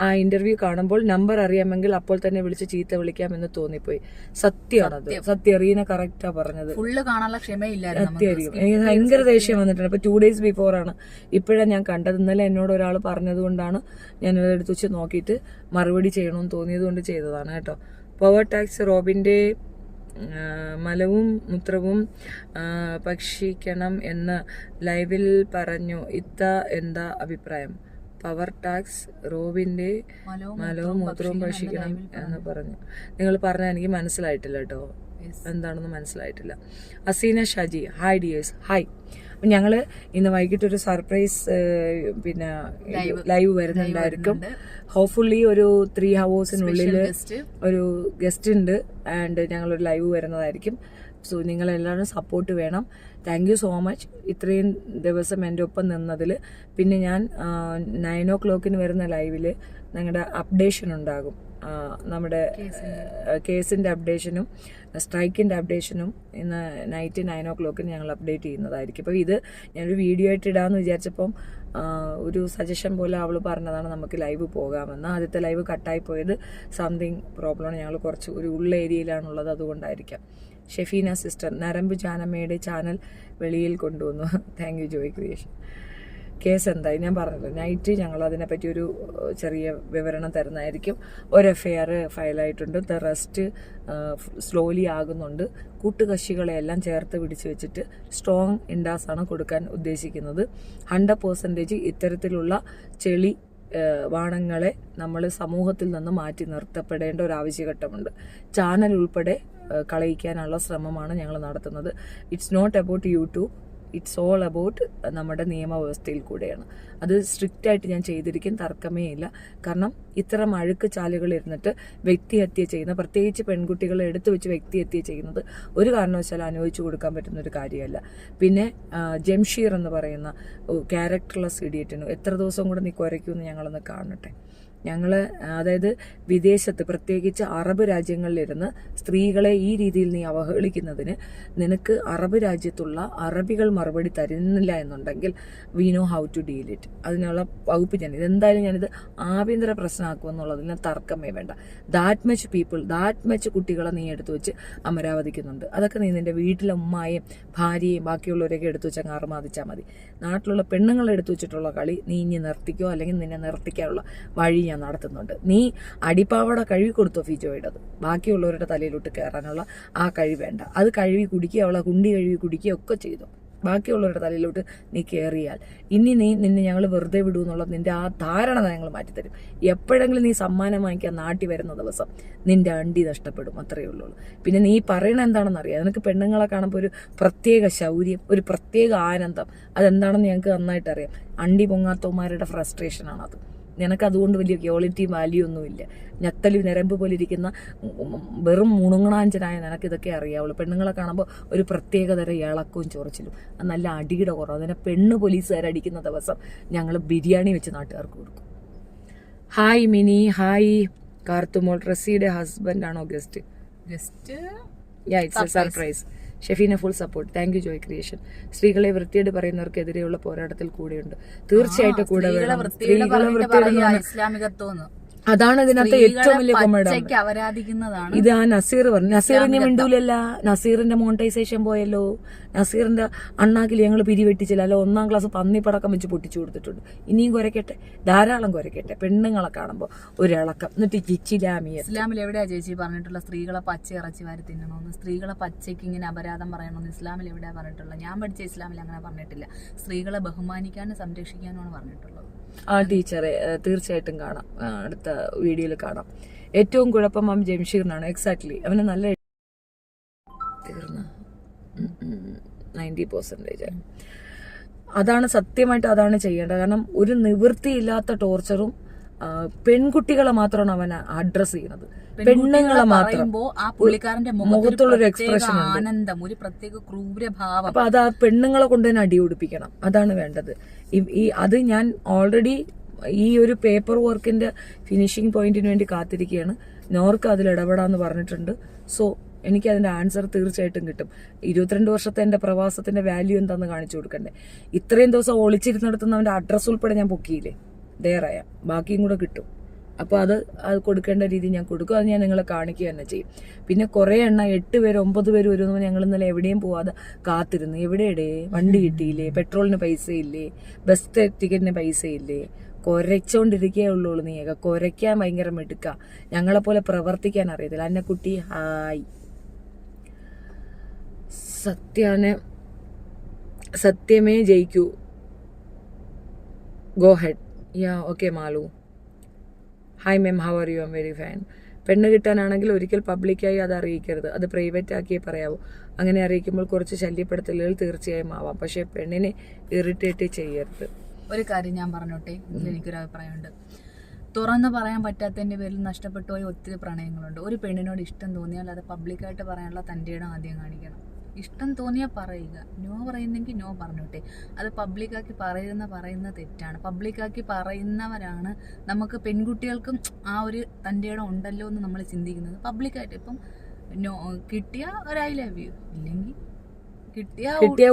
ആ ഇന്റർവ്യൂ കാണുമ്പോൾ നമ്പർ അറിയാമെങ്കിൽ അപ്പോൾ തന്നെ വിളിച്ച് ചീത്ത വിളിക്കാമെന്ന് തോന്നിപ്പോയി. സത്യമാണത്. സത്യം. റീന കറക്റ്റാ പറഞ്ഞത്. സത്യമായിരിക്കും. എനിക്ക് ഭയങ്കര ദേഷ്യം വന്നിട്ടുണ്ട്. ഇപ്പൊ 2 days ബിഫോർ ആണ് ഇപ്പോഴാണ് ഞാൻ കണ്ടത്. ഇന്നലെ എന്നോട് ഒരാൾ പറഞ്ഞത് കൊണ്ടാണ് ഞാൻ എടുത്ത് വെച്ച് നോക്കിയിട്ട് മറുപടി ചെയ്യണമെന്ന് തോന്നിയത് കൊണ്ട് ചെയ്തതാണ് കേട്ടോ. പവർ ടാക്സ് റോബിന്റെ മലവും മൂത്രവും ഭക്ഷിക്കണം എന്ന് ലൈവിൽ പറഞ്ഞു. എന്താ അഭിപ്രായം? പവർ ടാക്സ് റോബിന്റെ മലവും മൂത്രവും ഭക്ഷിക്കണം എന്ന് പറഞ്ഞു. നിങ്ങൾ പറഞ്ഞാൽ എനിക്ക് മനസ്സിലായിട്ടില്ല കേട്ടോ, എന്താണെന്ന് മനസ്സിലായിട്ടില്ല. Aseena Shaji, hi dears. Hi. ഞങ്ങള് ഇന്ന് വൈകിട്ട് ഒരു സർപ്രൈസ് പിന്നെ ലൈവ് വരുന്നുണ്ടായിരിക്കും. ഹോപ്പ്ഫുള്ളി ഒരു 3 hours ഒരു ഗസ്റ്റ് ഉണ്ട്. ആൻഡ് ഞങ്ങളൊരു ലൈവ് വരുന്നതായിരിക്കും. സോ നിങ്ങളെല്ലാവരും സപ്പോർട്ട് വേണം. താങ്ക് യു സോ മച്ച് ഇത്രയും ദിവസം എൻ്റെ ഒപ്പം നിന്നതിൽ. പിന്നെ ഞാൻ 9 o'clock വരുന്ന ലൈവിൽ ഞങ്ങളുടെ അപ്ഡേഷൻ ഉണ്ടാകും. നമ്മുടെ കേസിൻ്റെ അപ്ഡേഷനും സ്ട്രൈക്കിൻ്റെ അപ്ഡേഷനും ഇന്ന് നൈറ്റ് 9 o'clock ഞങ്ങൾ അപ്ഡേറ്റ് ചെയ്യുന്നതായിരിക്കും. അപ്പോൾ ഇത് ഞാനൊരു വീഡിയോ ആയിട്ട് ഇടാമെന്ന് വിചാരിച്ചപ്പം ഒരു സജഷൻ പോലെ അവൾ പറഞ്ഞതാണ് നമുക്ക് ലൈവ് പോകാമെന്ന്. ആദ്യത്തെ ലൈവ് കട്ടായി പോയത് സംതിങ് പ്രോബ്ലമാണ്. ഞങ്ങൾ കുറച്ച് ഒരു ഉള്ള ഏരിയയിലാണുള്ളത്, അതുകൊണ്ടായിരിക്കാം. ഷെഫീന സിസ്റ്റർ, നരമ്പ് ജാനമ്മയുടെ ചാനൽ വെളിയിൽ കൊണ്ടുവന്നു. Thank you Joy creation. Case എന്തായി ഞാൻ പറഞ്ഞല്ലോ, നൈറ്റ് ഞങ്ങൾ അതിനെപ്പറ്റി ഒരു ചെറിയ വിവരണം തരുന്നതായിരിക്കും. ഒരു FIR ഫയലായിട്ടുണ്ട്. ദ റെസ്റ്റ് സ്ലോലി ആകുന്നുണ്ട്. കൂട്ടുകക്ഷികളെയെല്ലാം ചേർത്ത് പിടിച്ചു വെച്ചിട്ട് സ്ട്രോങ് ഇൻഡാസാണ് കൊടുക്കാൻ ഉദ്ദേശിക്കുന്നത്. 100% ഇത്തരത്തിലുള്ള ചെളി വാണങ്ങളെ നമ്മൾ സമൂഹത്തിൽ നിന്ന് മാറ്റി നിർത്തപ്പെടേണ്ട ഒരു ആവശ്യഘട്ടമുണ്ട്. ചാനൽ ഉൾപ്പെടെ കളയിക്കാനുള്ള ശ്രമമാണ് ഞങ്ങൾ നടത്തുന്നത്. It's not about YouTube, it's all about നമ്മുടെ നിയമവ്യവസ്ഥയിൽ കൂടെയാണ്. അത് സ്ട്രിക്റ്റ് ആയിട്ട് ഞാൻ ചെയ്തിരിക്കും, തർക്കമേ ഇല്ല. കാരണം ഇത്തരം അഴുക്ക് ചാലുകൾ ഇരുന്നിട്ട് വ്യക്തിഹത്യ ചെയ്യുന്ന, പ്രത്യേകിച്ച് പെൺകുട്ടികളെ എടുത്തു വെച്ച് വ്യക്തിഹത്യ ചെയ്യുന്നത് ഒരു കാരണവശാലും അനുവദിച്ചു കൊടുക്കാൻ പറ്റുന്ന ഒരു കാര്യമല്ല. പിന്നെ ജംഷീർ എന്ന് പറയുന്ന ക്യാരക്ടർലെസ് ഇഡിയറ്റിന് എത്ര ദിവസം കൂടെ നീ കുരയ്ക്കുമെന്ന് ഞങ്ങളൊന്ന് കാണട്ടെ. ഞങ്ങൾ അതായത് വിദേശത്ത്, പ്രത്യേകിച്ച് അറബ് രാജ്യങ്ങളിലിരുന്ന് സ്ത്രീകളെ ഈ രീതിയിൽ നീ അവഹേളിക്കുന്നതിന് നിനക്ക് അറബ് രാജ്യത്തുള്ള അറബികൾ മറുപടി തരുന്നില്ല എന്നുണ്ടെങ്കിൽ we know how to deal it. അതിനുള്ള വകുപ്പ് ഇതെന്തായാലും ഞാനിത് ആഭ്യന്തര പ്രശ്നമാക്കുമെന്നുള്ളതിന് തർക്കമേ വേണ്ട. That much people, that much കുട്ടികളെ നീ എടുത്തു വെച്ച് അമരാവതിക്കുന്നുണ്ട്. അതൊക്കെ നീ നിന്റെ വീട്ടിലെ ഉമ്മായും ഭാര്യയും ബാക്കിയുള്ളവരെയൊക്കെ എടുത്തു വെച്ച് അങ്ങ് അറുമാദിച്ചാൽ മതി. നാട്ടിലുള്ള പെണ്ണുങ്ങളെ എടുത്തു വെച്ചിട്ടുള്ള കളി നീ ഇനി നിർത്തിക്കോ, അല്ലെങ്കിൽ നിന്നെ നിർത്തിക്കാനുള്ള വഴി ഞാൻ നടത്തുന്നുണ്ട്. നീ അടിപ്പാവട കഴുകി കൊടുത്തോ ഫിജോയുടേത്, ബാക്കിയുള്ളവരുടെ തലയിലോട്ട് കയറാനുള്ള ആ കഴിവ് വേണ്ട. അത് കഴുകി കുടിക്കുക, അവളെ കുണ്ടി കഴുകി കുടിക്കുക ഒക്കെ ചെയ്തു. ബാക്കിയുള്ളവരുടെ തലയിലോട്ട് നീ കയറിയാൽ ഇനി നിന്നെ ഞങ്ങൾ വെറുതെ വിടൂ എന്നുള്ളത് നിന്റെ ആ ധാരണ ഞങ്ങൾ മാറ്റിത്തരും. എപ്പോഴെങ്കിലും നീ സമ്മാനം വാങ്ങിക്കാൻ നാട്ടി വരുന്ന ദിവസം നിന്റെ അണ്ടി നഷ്ടപ്പെടും, അത്രയേ ഉള്ളൂ. പിന്നെ നീ പറയണ എന്താണെന്ന് അറിയാം. നിനക്ക് പെണ്ണുങ്ങളെ കാണുമ്പോൾ ഒരു പ്രത്യേക ശൗര്യം, ഒരു പ്രത്യേക ആനന്ദം, അതെന്താണെന്ന് ഞങ്ങൾക്ക് നന്നായിട്ട് അറിയാം. അണ്ടി പൊങ്ങാത്തവന്മാരുടെ ഫ്രസ്ട്രേഷനാണത്. നിനക്ക് അതുകൊണ്ട് വലിയ ക്വാളിറ്റി വാല്യൂ ഒന്നുമില്ല. ഞത്തലി നിരമ്പ് പോലെ ഇരിക്കുന്ന വെറും മുണുങ്ങണാഞ്ചനായ നിനക്കിതൊക്കെ അറിയാവുള്ളൂ. പെണ്ണുങ്ങളെ കാണുമ്പോൾ ഒരു പ്രത്യേകതരം ഇളക്കവും ചൊറച്ചിലും, അത് നല്ല അടിയുടെ കുറവ്. അതിനെ പെണ്ണ് പോലീസുകാരടിക്കുന്ന ദിവസം ഞങ്ങൾ ബിരിയാണി വെച്ച് നാട്ടുകാർക്ക് കൊടുക്കും. Hi Mini, hi Karthumol. റസിയുടെ ഹസ്ബൻഡ് ആണോ guest? It's a surprise. Shefeena full support. Thank you Joy creation. സ്ത്രീകളെ വൃത്തിയോട് പറയുന്നവർക്കെതിരെയുള്ള പോരാട്ടത്തിൽ കൂടെയുണ്ട്. തീർച്ചയായിട്ടും കൂടെ വേണം. സ്ത്രീകളെ വൃത്തിയോട് ഇസ്ലാമികത്വം അതാണ് ഇതിനകത്ത് ഏറ്റവും വലിയ കൊമേഡി. ഇത് ആ നസീർ പറഞ്ഞു. നസീറിനെ മിണ്ടൂലല്ല. നസീറിന്റെ മോണിറ്റൈസേഷൻ പോയല്ലോ. നസീറിന്റെ അണ്ണാക്കിൽ ഞങ്ങൾ പിരിവെട്ടിച്ചില്ല. അല്ല, 1ാം ക്ലാസ് പന്നിപ്പടക്കം വെച്ച് പൊട്ടിച്ചു കൊടുത്തിട്ടുണ്ട്. ഇനിയും കുരയ്ക്കട്ടെ, ധാരാളം കുരയ്ക്കട്ടെ. പെണ്ണുങ്ങളെ കാണുമ്പോൾ ഒരിളക്കം. എന്നിട്ട് ഇസ്ലാമിൽ എവിടെയാ ചേച്ചി പറഞ്ഞിട്ടുള്ള സ്ത്രീകളെ പച്ച ഇറച്ചി വാരി തിന്നണമെന്ന്? സ്ത്രീകളെ പച്ചയ്ക്ക് ഇങ്ങനെ അപരാധം പറയണമെന്ന് ഇസ്ലാമിൽ എവിടെയാ പറഞ്ഞിട്ടുള്ളത്? ഞാൻ പഠിച്ച ഇസ്ലാമിൽ അങ്ങനെ പറഞ്ഞിട്ടില്ല. സ്ത്രീകളെ ബഹുമാനിക്കാനും സംരക്ഷിക്കാനുമാണ് പറഞ്ഞിട്ടുള്ളത്. ആ ടീച്ചറെ തീർച്ചയായിട്ടും കാണാം, അടുത്ത വീഡിയോയിൽ കാണാം. ഏറ്റവും കുഴപ്പം ജംഷീറിനാണ്. എക്സാക്ട്ലി, അവന് നല്ല തീർന്ന 90%. അതാണ് സത്യമായിട്ട് അതാണ് ചെയ്യേണ്ടത്. കാരണം ഒരു നിവൃത്തിയില്ലാത്ത ടോർച്ചറും പെൺകുട്ടികളെ മാത്രമാണ് അവൻ അഡ്രസ് ചെയ്യുന്നത്. പെണ്ണുങ്ങളെ മാത്രം ആ പുള്ളിക്കാരന്റെ മുഖത്തുള്ളൊരു എക്സ്പ്രഷൻ, ആനന്ദം, ഒരു പ്രത്യേക ക്രൂരഭാവം. അപ്പൊ അത് ആ പെണ്ണുങ്ങളെ കൊണ്ട് തന്നെ അടി ഒടിപ്പിക്കണം. അതാണ് വേണ്ടത്. അത് ഞാൻ ഓൾറെഡി ഈ ഒരു പേപ്പർ വർക്കിന്റെ ഫിനിഷിംഗ് പോയിന്റിന് വേണ്ടി കാത്തിരിക്കുകയാണ്. നോർക്ക് അതിൽ ഇടപെടാന്ന് പറഞ്ഞിട്ടുണ്ട്. സോ എനിക്ക് അതിന്റെ ആൻസർ തീർച്ചയായിട്ടും കിട്ടും. 22 വർഷത്തെ എന്റെ പ്രവാസത്തിന്റെ വാല്യൂ എന്താന്ന് കാണിച്ചു കൊടുക്കണ്ടേ? ഇത്രയും ദിവസം ഒളിച്ചിരുന്നിടത്തുനിന്ന് അവന്റെ അഡ്രസ് ഉൾപ്പെടെ ഞാൻ പൊക്കിയില്ലേ, ദേറായ ബാക്കിയും കൂടെ കിട്ടും. അപ്പോൾ അത് കൊടുക്കേണ്ട രീതി ഞാൻ കൊടുക്കും. അത് ഞാൻ നിങ്ങളെ കാണിക്കുക തന്നെ ചെയ്യും. പിന്നെ കുറേ 8 പേര് 9 പേര് വരുമെന്ന് ഞങ്ങൾ ഇന്നലെ എവിടെയും പോവാതെ കാത്തിരുന്നു. എവിടെയടേ വണ്ടി കിട്ടിയില്ലേ, പെട്രോളിന് പൈസ ഇല്ലേ, ബസ് ടിക്കറ്റിന് പൈസ ഇല്ലേ, കുരച്ചോണ്ടിരിക്കേ ഉള്ളൂ. നീയൊക്കെ കുരയ്ക്കാൻ ഭയങ്കര മിടുക്ക, ഞങ്ങളെപ്പോലെ പ്രവർത്തിക്കാൻ അറിയത്തില്ല. അന്നക്കുട്ടി ഹായ്. സത്യമേ ജയിക്കൂ. Go head. Ya okay Malu. Hi ma'am, how are you? I'm very fine. പെണ്ണ് കിട്ടാനാണെങ്കിൽ ഒരിക്കൽ പബ്ലിക്കായി അത് അറിയിക്കരുത്. അത് പ്രൈവറ്റ് ആക്കിയേ പറയാവൂ. അങ്ങനെ അറിയിക്കുമ്പോൾ കുറച്ച് ശല്യപ്പെടുത്തലുകൾ തീർച്ചയായും ആവാം. പക്ഷേ പെണ്ണിനെ ഇറിറ്റേറ്റ് ചെയ്യരുത്. ഒരു കാര്യം ഞാൻ പറഞ്ഞോട്ടെ, എനിക്കൊരു അഭിപ്രായമുണ്ട്. തുറന്ന് പറയാൻ പറ്റാത്തതിന്റെ പേരിൽ നഷ്ടപ്പെട്ടു പോയ ഒത്തിരി പ്രണയങ്ങളുണ്ട്. ഒരു പെണ്ണിനോട് ഇഷ്ടം തോന്നിയാൽ അത് പബ്ലിക്കായിട്ട് പറയാനുള്ള തൻ്റെ ഇടം ആദ്യം കാണിക്കണം. ഇഷ്ടം തോന്നിയാൽ പറയുക. നോ പറയുന്നെങ്കിൽ നോ പറഞ്ഞോട്ടെ. അത് പബ്ലിക്കാക്കി പറയുന്ന തെറ്റാണ്. പബ്ലിക്കാക്കി പറയുന്നവരാണ് നമുക്ക് പെൺകുട്ടികൾക്കും ആ ഒരു തൻ്റെ ഇടം ഉണ്ടല്ലോ എന്ന് നമ്മൾ ചിന്തിക്കുന്നത്. പബ്ലിക്കായിട്ട് ഇപ്പം നോ കിട്ടിയ ഒരു ഐ ലവ് യു, ഇല്ലെങ്കിൽ കിട്ടിയ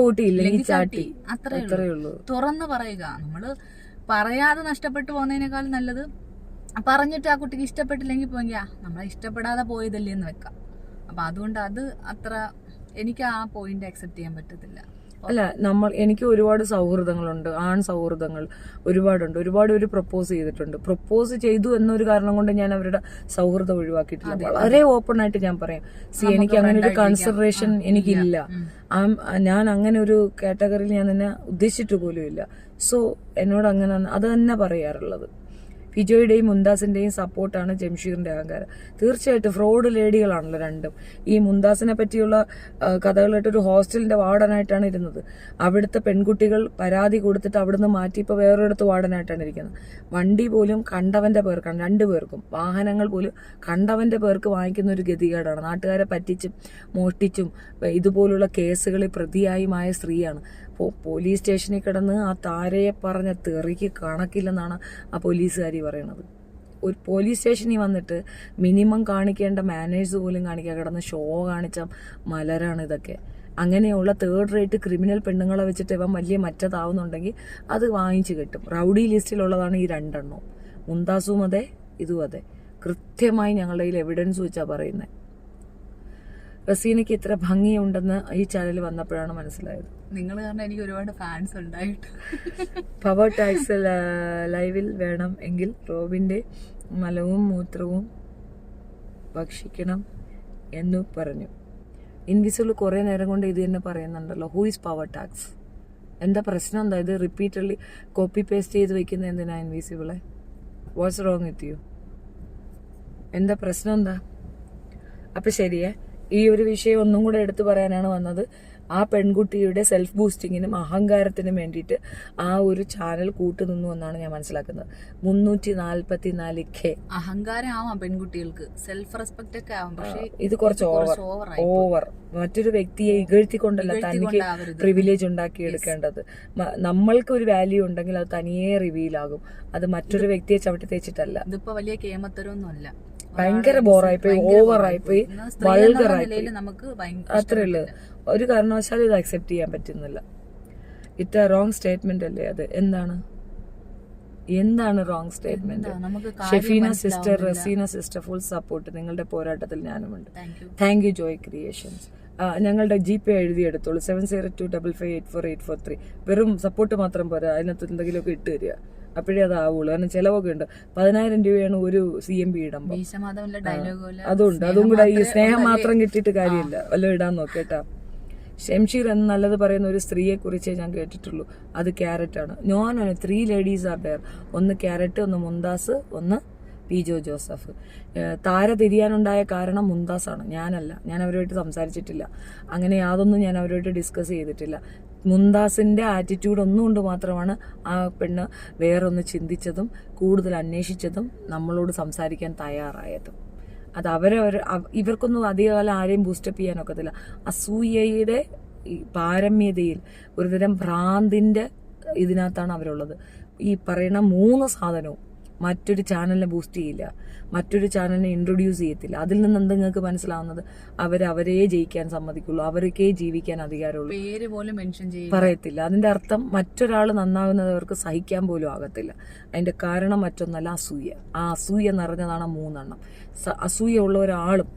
ഊട്ടി, ഇല്ലെങ്കിൽ ചാട്ടി, അത്രേ ഉള്ളൂ. തുറന്ന് പറയുക. നമ്മൾ പറയാതെ നഷ്ടപ്പെട്ടു പോകുന്നതിനേക്കാൾ നല്ലത് പറഞ്ഞിട്ട് ആ കുട്ടിക്ക് ഇഷ്ടപ്പെട്ടില്ലെങ്കിൽ പോയെങ്കിൽ നമ്മളെ ഇഷ്ടപ്പെടാതെ പോയതല്ലേ എന്ന് വെക്കാം. അപ്പം അതുകൊണ്ട് അത് അത്ര എനിക്ക് ആ പോയിന്റ് അക്സെപ്റ്റ് ചെയ്യാൻ പറ്റത്തില്ല. അല്ല എനിക്ക് ഒരുപാട് സൗഹൃദങ്ങളുണ്ട്, ആൺ സൗഹൃദങ്ങൾ ഒരുപാടുണ്ട്. ഒരുപാട് പേര് പ്രപ്പോസ് ചെയ്തിട്ടുണ്ട്. പ്രപ്പോസ് ചെയ്തു എന്നൊരു കാരണം കൊണ്ട് ഞാൻ അവരുടെ സൗഹൃദം ഒഴിവാക്കിയിട്ടില്ല. വളരെ ഓപ്പൺ ആയിട്ട് ഞാൻ പറയാം, എനിക്ക് അങ്ങനെ ഒരു കൺസിഡറേഷൻ എനിക്കില്ല. ഞാൻ അങ്ങനെ ഒരു കാറ്റഗറിയിൽ ഞാൻ തന്നെ ഉദ്ദേശിച്ചിട്ട് പോലും ഇല്ല. സോ എന്നോട് അങ്ങനെ അത് തന്നെ പറയാറുള്ളത്. ഫിജോയുടെയും മുന്താസിന്റെയും സപ്പോർട്ടാണ് ജംഷീറിന്റെ അഹങ്കാരം. തീർച്ചയായിട്ടും ഫ്രോഡ് ലേഡികളാണല്ലോ രണ്ടും. ഈ മുന്താസിനെ പറ്റിയുള്ള കഥകളായിട്ട് ഒരു ഹോസ്റ്റലിന്റെ വാർഡനായിട്ടാണ് ഇരുന്നത്. അവിടുത്തെ പെൺകുട്ടികൾ പരാതി കൊടുത്തിട്ട് അവിടുന്ന് മാറ്റി ഇപ്പോൾ വേറൊരിടത്ത് വാർഡനായിട്ടാണ് ഇരിക്കുന്നത്. വണ്ടി പോലും കണ്ടവന്റെ പേർക്കാണ്, രണ്ടുപേർക്കും. വാഹനങ്ങൾ പോലും കണ്ടവന്റെ പേർക്ക് വാങ്ങിക്കുന്ന ഒരു ഗതികേടാണ്. നാട്ടുകാരെ പറ്റിച്ചും മോഷ്ടിച്ചും ഇതുപോലുള്ള കേസുകളിൽ പ്രതിയായുമായ സ്ത്രീയാണ്. പോലീസ് സ്റ്റേഷനിൽ കിടന്ന് ആ താരയെ പറഞ്ഞ തെറിക്ക് കണക്കില്ലെന്നാണ് ആ പോലീസുകാരി പറയണത്. ഒരു പോലീസ് സ്റ്റേഷനിൽ വന്നിട്ട് മിനിമം കാണിക്കേണ്ട മാനേഴ്സ് പോലും കാണിക്കാൻ കിടന്ന് ഷോ കാണിച്ച മലരാണ് ഇതൊക്കെ. അങ്ങനെയുള്ള തേർഡ് റേറ്റ് ക്രിമിനൽ പെണ്ണുങ്ങളെ വെച്ചിട്ട് ഇവൻ വലിയ മറ്റതാവുന്നുണ്ടെങ്കിൽ അത് വാങ്ങിച്ചു കിട്ടും. റൗഡി ലിസ്റ്റിലുള്ളതാണ് ഈ രണ്ടെണ്ണവും. മുന്താസും അതെ, ഇതും അതെ. കൃത്യമായി ഞങ്ങളുടെ കയ്യിൽ എവിഡൻസ് വെച്ചാൽ പറയുന്നത്. റസീനയ്ക്ക് ഇത്ര ഭംഗിയുണ്ടെന്ന് ഈ ചാനൽ വന്നപ്പോഴാണ് മനസ്സിലായത്. നിങ്ങൾ കാരണം എനിക്ക് ഒരുപാട് ഫാൻസ് ഉണ്ടായിട്ട്. പവർ ടാക്സ് ലൈവിൽ വേണം എങ്കിൽ റോബിന്റെ മലവും മൂത്രവും ഭക്ഷിക്കണം എന്നു പറഞ്ഞു. ഇൻവിസിബിൾ കുറെ നേരം കൊണ്ട് ഇത് തന്നെ പറയുന്നുണ്ടല്ലോ. Who is power tax? എന്താ പ്രശ്നം എന്താ? ഇത് റിപ്പീറ്റഡ്ലി കോപ്പി പേസ്റ്റ് ചെയ്ത് വെക്കുന്ന എന്തിനാ ഇൻവിസിബിളെ? What's wrong with you? എന്താ പ്രശ്നം എന്താ? അപ്പൊ ശരിയേ, ഈ ഒരു വിഷയം ഒന്നും കൂടെ എടുത്തു പറയാനാണ് വന്നത്. ആ പെൺകുട്ടിയുടെ സെൽഫ് ബൂസ്റ്റിങ്ങിനും അഹങ്കാരത്തിനും വേണ്ടിയിട്ട് ആ ഒരു ചാനൽ കൂട്ടുനിന്നു എന്നാണ് ഞാൻ മനസ്സിലാക്കുന്നത്. 344K അഹങ്കാരം ആവാം പെൺകുട്ടികൾക്ക്, സെൽഫ് റെസ്പെക്ട് ഒക്കെ ആവാം. പക്ഷേ ഇത് കുറച്ച് ഓവർ. മറ്റൊരു വ്യക്തിയെ ഇകഴ്ത്തിക്കൊണ്ടല്ല തനിക്ക് പ്രിവിലേജ് ഉണ്ടാക്കിയെടുക്കേണ്ടത്. നമ്മൾക്ക് ഒരു വാല്യൂ ഉണ്ടെങ്കിൽ അത് തനിയെ റിവീൽ ആകും. അത് മറ്റൊരു വ്യക്തിയെ ചവിട്ടി തേച്ചിട്ടല്ല. ഇതിപ്പോ വലിയ കേമത്തരമൊന്നും അല്ല. ഭയങ്കര ബോറായിപ്പോയി, ഓവറായിപ്പോയി, വൾഗറായിപ്പോയി. അത്രേ ഉള്ളു. ഒരു കാരണവശാലും ഇത് അക്സെപ്റ്റ് ചെയ്യാൻ പറ്റുന്നില്ല. ഇറ്റ് എ റോങ് സ്റ്റേറ്റ്മെന്റ് അല്ലേ അത്? എന്താണ് wrong statement? Shefeena sister, Raseena sister, full support. നിങ്ങളുടെ പോരാട്ടത്തിൽ ഞാനുമുണ്ട്. Thank you Joy creations. ഞങ്ങളുടെ GP എഴുതിയെടുത്തോളൂ. 7025584843. വെറും സപ്പോർട്ട് മാത്രം പോരാ, അതിനകത്ത് എന്തെങ്കിലുമൊക്കെ ഇട്ട് തരിക. അപ്പോഴേ അതാവുള്ളൂ. കാരണം ചിലവൊക്കെ ഉണ്ട്. 10,000 രൂപയാണ് ഒരു CMB ഇടുമ്പോൾ. അതുകൊണ്ട് അതും കൂടെ ഈ സ്നേഹം മാത്രം കിട്ടിയിട്ട് കാര്യമില്ല, വല്ലതും ഇടാൻ നോക്കേട്ടാ. ഷംഷീർ എന്ന് നല്ലത് പറയുന്ന ഒരു സ്ത്രീയെ കുറിച്ചേ ഞാൻ കേട്ടിട്ടുള്ളൂ. അത് ക്യാരറ്റാണ്. ഞാൻ 3 ലേഡീസ് ആർ ഡെയർ. ഒന്ന് ക്യാരറ്റ്, ഒന്ന് മുന്താസ്, ഒന്ന് പിജോ ജോസഫ്. താര തിരിയാനുണ്ടായ കാരണം മുന്താസാണ്, ഞാനല്ല. ഞാൻ അവരുമായിട്ട് സംസാരിച്ചിട്ടില്ല. അങ്ങനെ യാതൊന്നും ഞാൻ അവരുമായിട്ട് ഡിസ്കസ് ചെയ്തിട്ടില്ല. മുന്താസിന്റെ ആറ്റിറ്റ്യൂഡ് ഒന്നുകൊണ്ട് മാത്രമാണ് ആ പെണ്ണ് വേറൊന്ന് ചിന്തിച്ചതും കൂടുതൽ അന്വേഷിച്ചതും നമ്മളോട് സംസാരിക്കാൻ തയ്യാറായതും. അത് ഇവർക്കൊന്നും അധികകാലം ആരെയും ബൂസ്റ്റപ്പ് ചെയ്യാനൊക്കത്തില്ല. അസൂയയുടെ പാരമ്യതയിൽ ഒരുതരം ഭ്രാന്തിന്റെ ഇതിനകത്താണ് അവരുള്ളത്. ഈ പറയുന്ന 3 സാധനവും മറ്റൊരു ചാനലിനെ ബൂസ്റ്റ് ചെയ്യില്ല, മറ്റൊരു ചാനലിനെ ഇൻട്രൊഡ്യൂസ് ചെയ്യത്തില്ല. അതിൽ നിന്ന് എന്താ നിങ്ങൾക്ക് മനസ്സിലാവുന്നത്? അവരെ ജയിക്കാൻ സമ്മതിക്കുള്ളൂ, അവർക്കേ ജീവിക്കാൻ അധികാരമുള്ളൂ. പേര് പോലും മെൻഷൻ പറയത്തില്ല. അതിന്റെ അർത്ഥം മറ്റൊരാൾ നന്നാകുന്നത് അവർക്ക് സഹിക്കാൻ പോലും ആകത്തില്ല. അതിന്റെ കാരണം മറ്റൊന്നല്ല, അസൂയ. ആ അസൂയ നിറഞ്ഞതാണ് 3 അസൂയ ഉള്ള ഒരാളും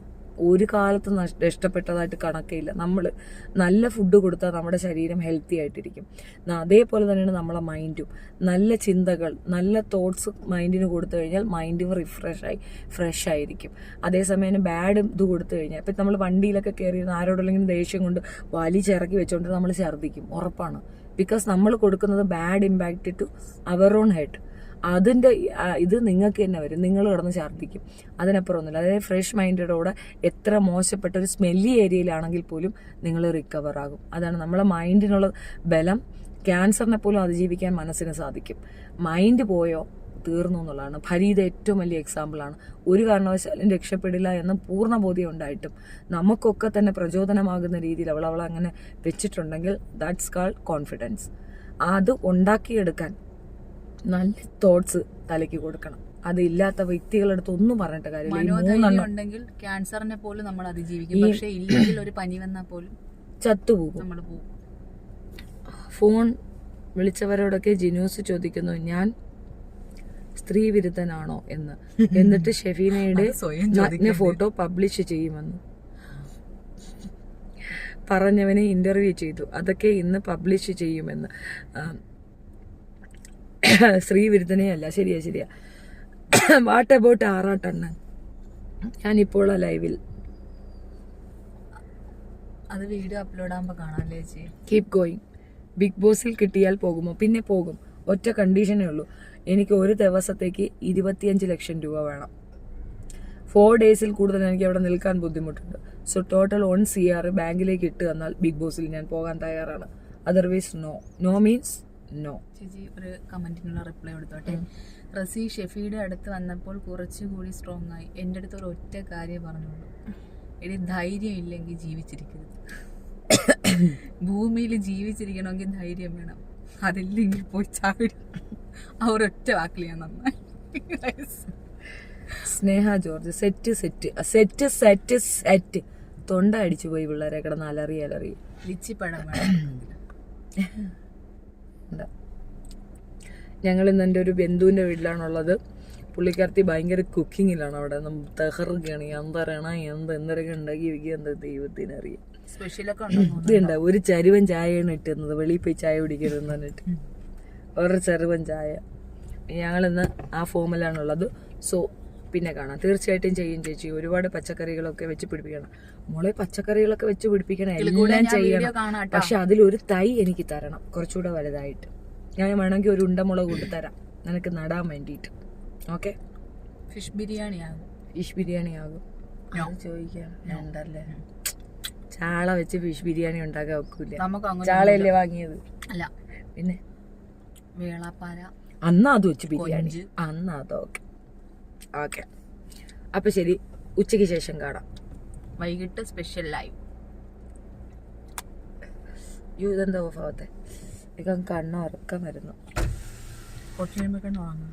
ഒരു കാലത്ത് ഇഷ്ടപ്പെട്ടതായിട്ട് കണക്കില്ല. നമ്മൾ നല്ല ഫുഡ് കൊടുത്താൽ നമ്മുടെ ശരീരം ഹെൽത്തി ആയിട്ടിരിക്കും. അതേപോലെ തന്നെയാണ് നമ്മളെ മൈൻഡും. നല്ല ചിന്തകൾ, നല്ല തോട്ട്സ് മൈൻഡിന് കൊടുത്തു കഴിഞ്ഞാൽ മൈൻഡ് ഫ്രഷ് ആയിരിക്കും. അതേസമയം ബാഡ് ഇത് കൊടുത്തു കഴിഞ്ഞാൽ, ഇപ്പം നമ്മൾ വണ്ടിയിലൊക്കെ കയറി ആരോടെങ്കിലും ദേഷ്യം കൊണ്ട് വലിച്ചിറക്കി വെച്ചുകൊണ്ട് നമ്മൾ ഛർദ്ദിക്കും, ഉറപ്പാണ്. ബിക്കോസ് നമ്മൾ കൊടുക്കുന്നത് ബാഡ് ഇമ്പാക്റ്റ് ടു അവർ ഓൺ ഹെഡ്. അതിൻ്റെ ഇത് നിങ്ങൾക്ക് തന്നെ വരും, നിങ്ങൾ കിടന്ന് ഛർദ്ദിക്കും. അതിനപ്പുറം ഒന്നുമില്ല. അതായത് ഫ്രഷ് മൈൻഡോടെ എത്ര മോശപ്പെട്ട ഒരു സ്മെല്ലി ഏരിയയിലാണെങ്കിൽ പോലും നിങ്ങൾ റിക്കവർ ആകും. അതാണ് നമ്മളെ മൈൻഡിനുള്ള ബലം. ക്യാൻസറിനെ പോലും അതിജീവിക്കാൻ മനസ്സിന് സാധിക്കും. മൈൻഡ് പോയോ തീർന്നു എന്നുള്ളതാണ്. ഫരീദ ഏറ്റവും വലിയ എക്സാമ്പിളാണ്. ഒരു കാരണവശാലും രക്ഷപ്പെടില്ല എന്ന് പൂർണ്ണ ബോധ്യം ഉണ്ടായിട്ടും നമുക്കൊക്കെ തന്നെ പ്രചോദനമാകുന്ന രീതിയിൽ അവൾ അങ്ങനെ വെച്ചിട്ടുണ്ടെങ്കിൽ ദാറ്റ്സ് കാൾഡ് കോൺഫിഡൻസ്. അത് ഉണ്ടാക്കിയെടുക്കാൻ നല്ല തോട്ട്സ് തലയ്ക്ക് കൊടുക്കണം. അതില്ലാത്ത വ്യക്തികളടുത്ത് ഒന്നും പറഞ്ഞിട്ട് കാര്യമില്ല. ക്യാൻസറിനെ പോലും നമ്മൾ അതിജീവിക്കും. പക്ഷേ ഇല്ലെങ്കിൽ ഒരു പനി വന്നാൽ പോലും ചത്തുപോകും. നമ്മൾ പോകും. ഫോൺ വിളിച്ചവരോടൊക്കെ ജിനൂസ് ചോദിക്കുന്നു, ഞാൻ സ്ത്രീ വിരുദ്ധനാണോ എന്ന്. എന്നിട്ട് ഷെഫീനയുടെ ഫോട്ടോ പബ്ലിഷ് ചെയ്യുമെന്ന്. പറഞ്ഞവനെ ഇന്റർവ്യൂ ചെയ്തു, അതൊക്കെ ഇന്ന് പബ്ലിഷ് ചെയ്യുമെന്ന്. ശ്രീവിരുദ്ധനെ അല്ല. ശരിയാ. What about Arattannan? ഞാനിപ്പോൾ ലൈവിൽ. അത് വീഡിയോ അപ്ലോഡ് ആകുമ്പോൾ കാണാല്ലേ ചേച്ചി. Keep going. ബിഗ് ബോസിൽ കിട്ടിയാൽ പോകുമോ? പിന്നെ പോകും. ഒറ്റ കണ്ടീഷനേ ഉള്ളൂ, എനിക്ക് ഒരു ദിവസത്തേക്ക് 25 ലക്ഷം രൂപ വേണം. 4 ഡേയ്സിൽ കൂടുതൽ എനിക്ക് അവിടെ നിൽക്കാൻ ബുദ്ധിമുട്ടുണ്ട്. സോ ടോട്ടൽ 1 CR ബാങ്കിലേക്ക് ഇട്ട് തന്നാൽ ബിഗ് ബോസിൽ ഞാൻ പോകാൻ തയ്യാറാണ്. Otherwise no means no. ചേച്ചി ഒരു കമന്റിനുള്ള റിപ്ലൈ കൊടുത്തോട്ടെ. റസി ഷെഫിയുടെ അടുത്ത് വന്നപ്പോൾ കുറച്ചുകൂടി സ്ട്രോങ് ആയി. എൻ്റെ അടുത്ത് ഒരു ഒറ്റ കാര്യം പറഞ്ഞോളൂ, എടി ധൈര്യം ഇല്ലെങ്കിൽ ജീവിച്ചിരിക്കരുത്. ഭൂമിയിൽ ജീവിച്ചിരിക്കണമെങ്കിൽ ധൈര്യം വേണം, അതില്ലെങ്കിൽ പോയി ചാടി. ആ ഒരൊറ്റ വാക്കിൽ ഞാൻ നന്നായി. സ്നേഹ ജോർജ്. സെറ്റ് തൊണ്ട അടിച്ചു പോയി പിള്ളേരെ കിടന്ന് അലറി. ലിച്ചിപ്പഴം ഞങ്ങൾ ഇന്ന് എൻ്റെ ഒരു ബന്ധുവിൻ്റെ വീട്ടിലാണുള്ളത്. പുള്ളിക്കാരത്തി ഭയങ്കര കുക്കിങ്ങിലാണ് അവിടെ. തകർക്കുകയാണ്. എന്തൊക്കെ ഉണ്ടാക്കി വെക്കുക, എന്താ ദൈവത്തിനറിയാം. സ്പെഷ്യലൊക്കെ ഇതുണ്ടാവും. ഒരു ചരുവൻ ചായയാണ് ഇട്ടുന്നത്, വെളിയിൽ പോയി ചായ കുടിക്കരുതെന്ന് പറഞ്ഞിട്ട് ഒരു ചെറുവൻ ചായ. ഞങ്ങളിന്ന് ആ ഫോമിലാണുള്ളത്. സോ പിന്നെ കാണാം. തീർച്ചയായിട്ടും ചെയ്യും ചേച്ചി. ഒരുപാട് പച്ചക്കറികളൊക്കെ വെച്ച് പിടിപ്പിക്കണം മോളെ. പച്ചക്കറികളൊക്കെ വെച്ച് പിടിപ്പിക്കണം, എല്ലാം ചെയ്യണം. പക്ഷെ അതിലൊരു തൈ എനിക്ക് തരണം, കുറച്ചുകൂടെ വലുതായിട്ട്. ഞാൻ വേണമെങ്കിൽ ഒരു ഉണ്ടമുളക് കൊണ്ടുതരാം നിനക്ക് നടാൻ വേണ്ടിയിട്ട്. ഓക്കെ. ഫിഷ് ബിരിയാണി ആകും ചോദിക്കാം. ഉണ്ടല്ലേ, ചാള വെച്ച് ഫിഷ് ബിരിയാണി ഉണ്ടാക്കാൻ ഒക്കൂല. ചാളയല്ലേ വാങ്ങിയത്? അല്ല, പിന്നെ വേളാപ്പാര. അന്ന് അത് വെച്ച് ബിരിയാണി. അന്ന് അതൊക്കെ ഓക്കെ. അപ്പൊ ശരി, ഉച്ചയ്ക്ക് ശേഷം കാണാം. വൈകിട്ട് സ്പെഷ്യൽ ലൈവ്. ഇതെന്താ ഓഫ് ആവത്തെ? ഇപ്പം കണ്ണുറക്കം വരുന്നു. കുറച്ച് കഴിയുമ്പോൾ കണ്ണു വാങ്ങും.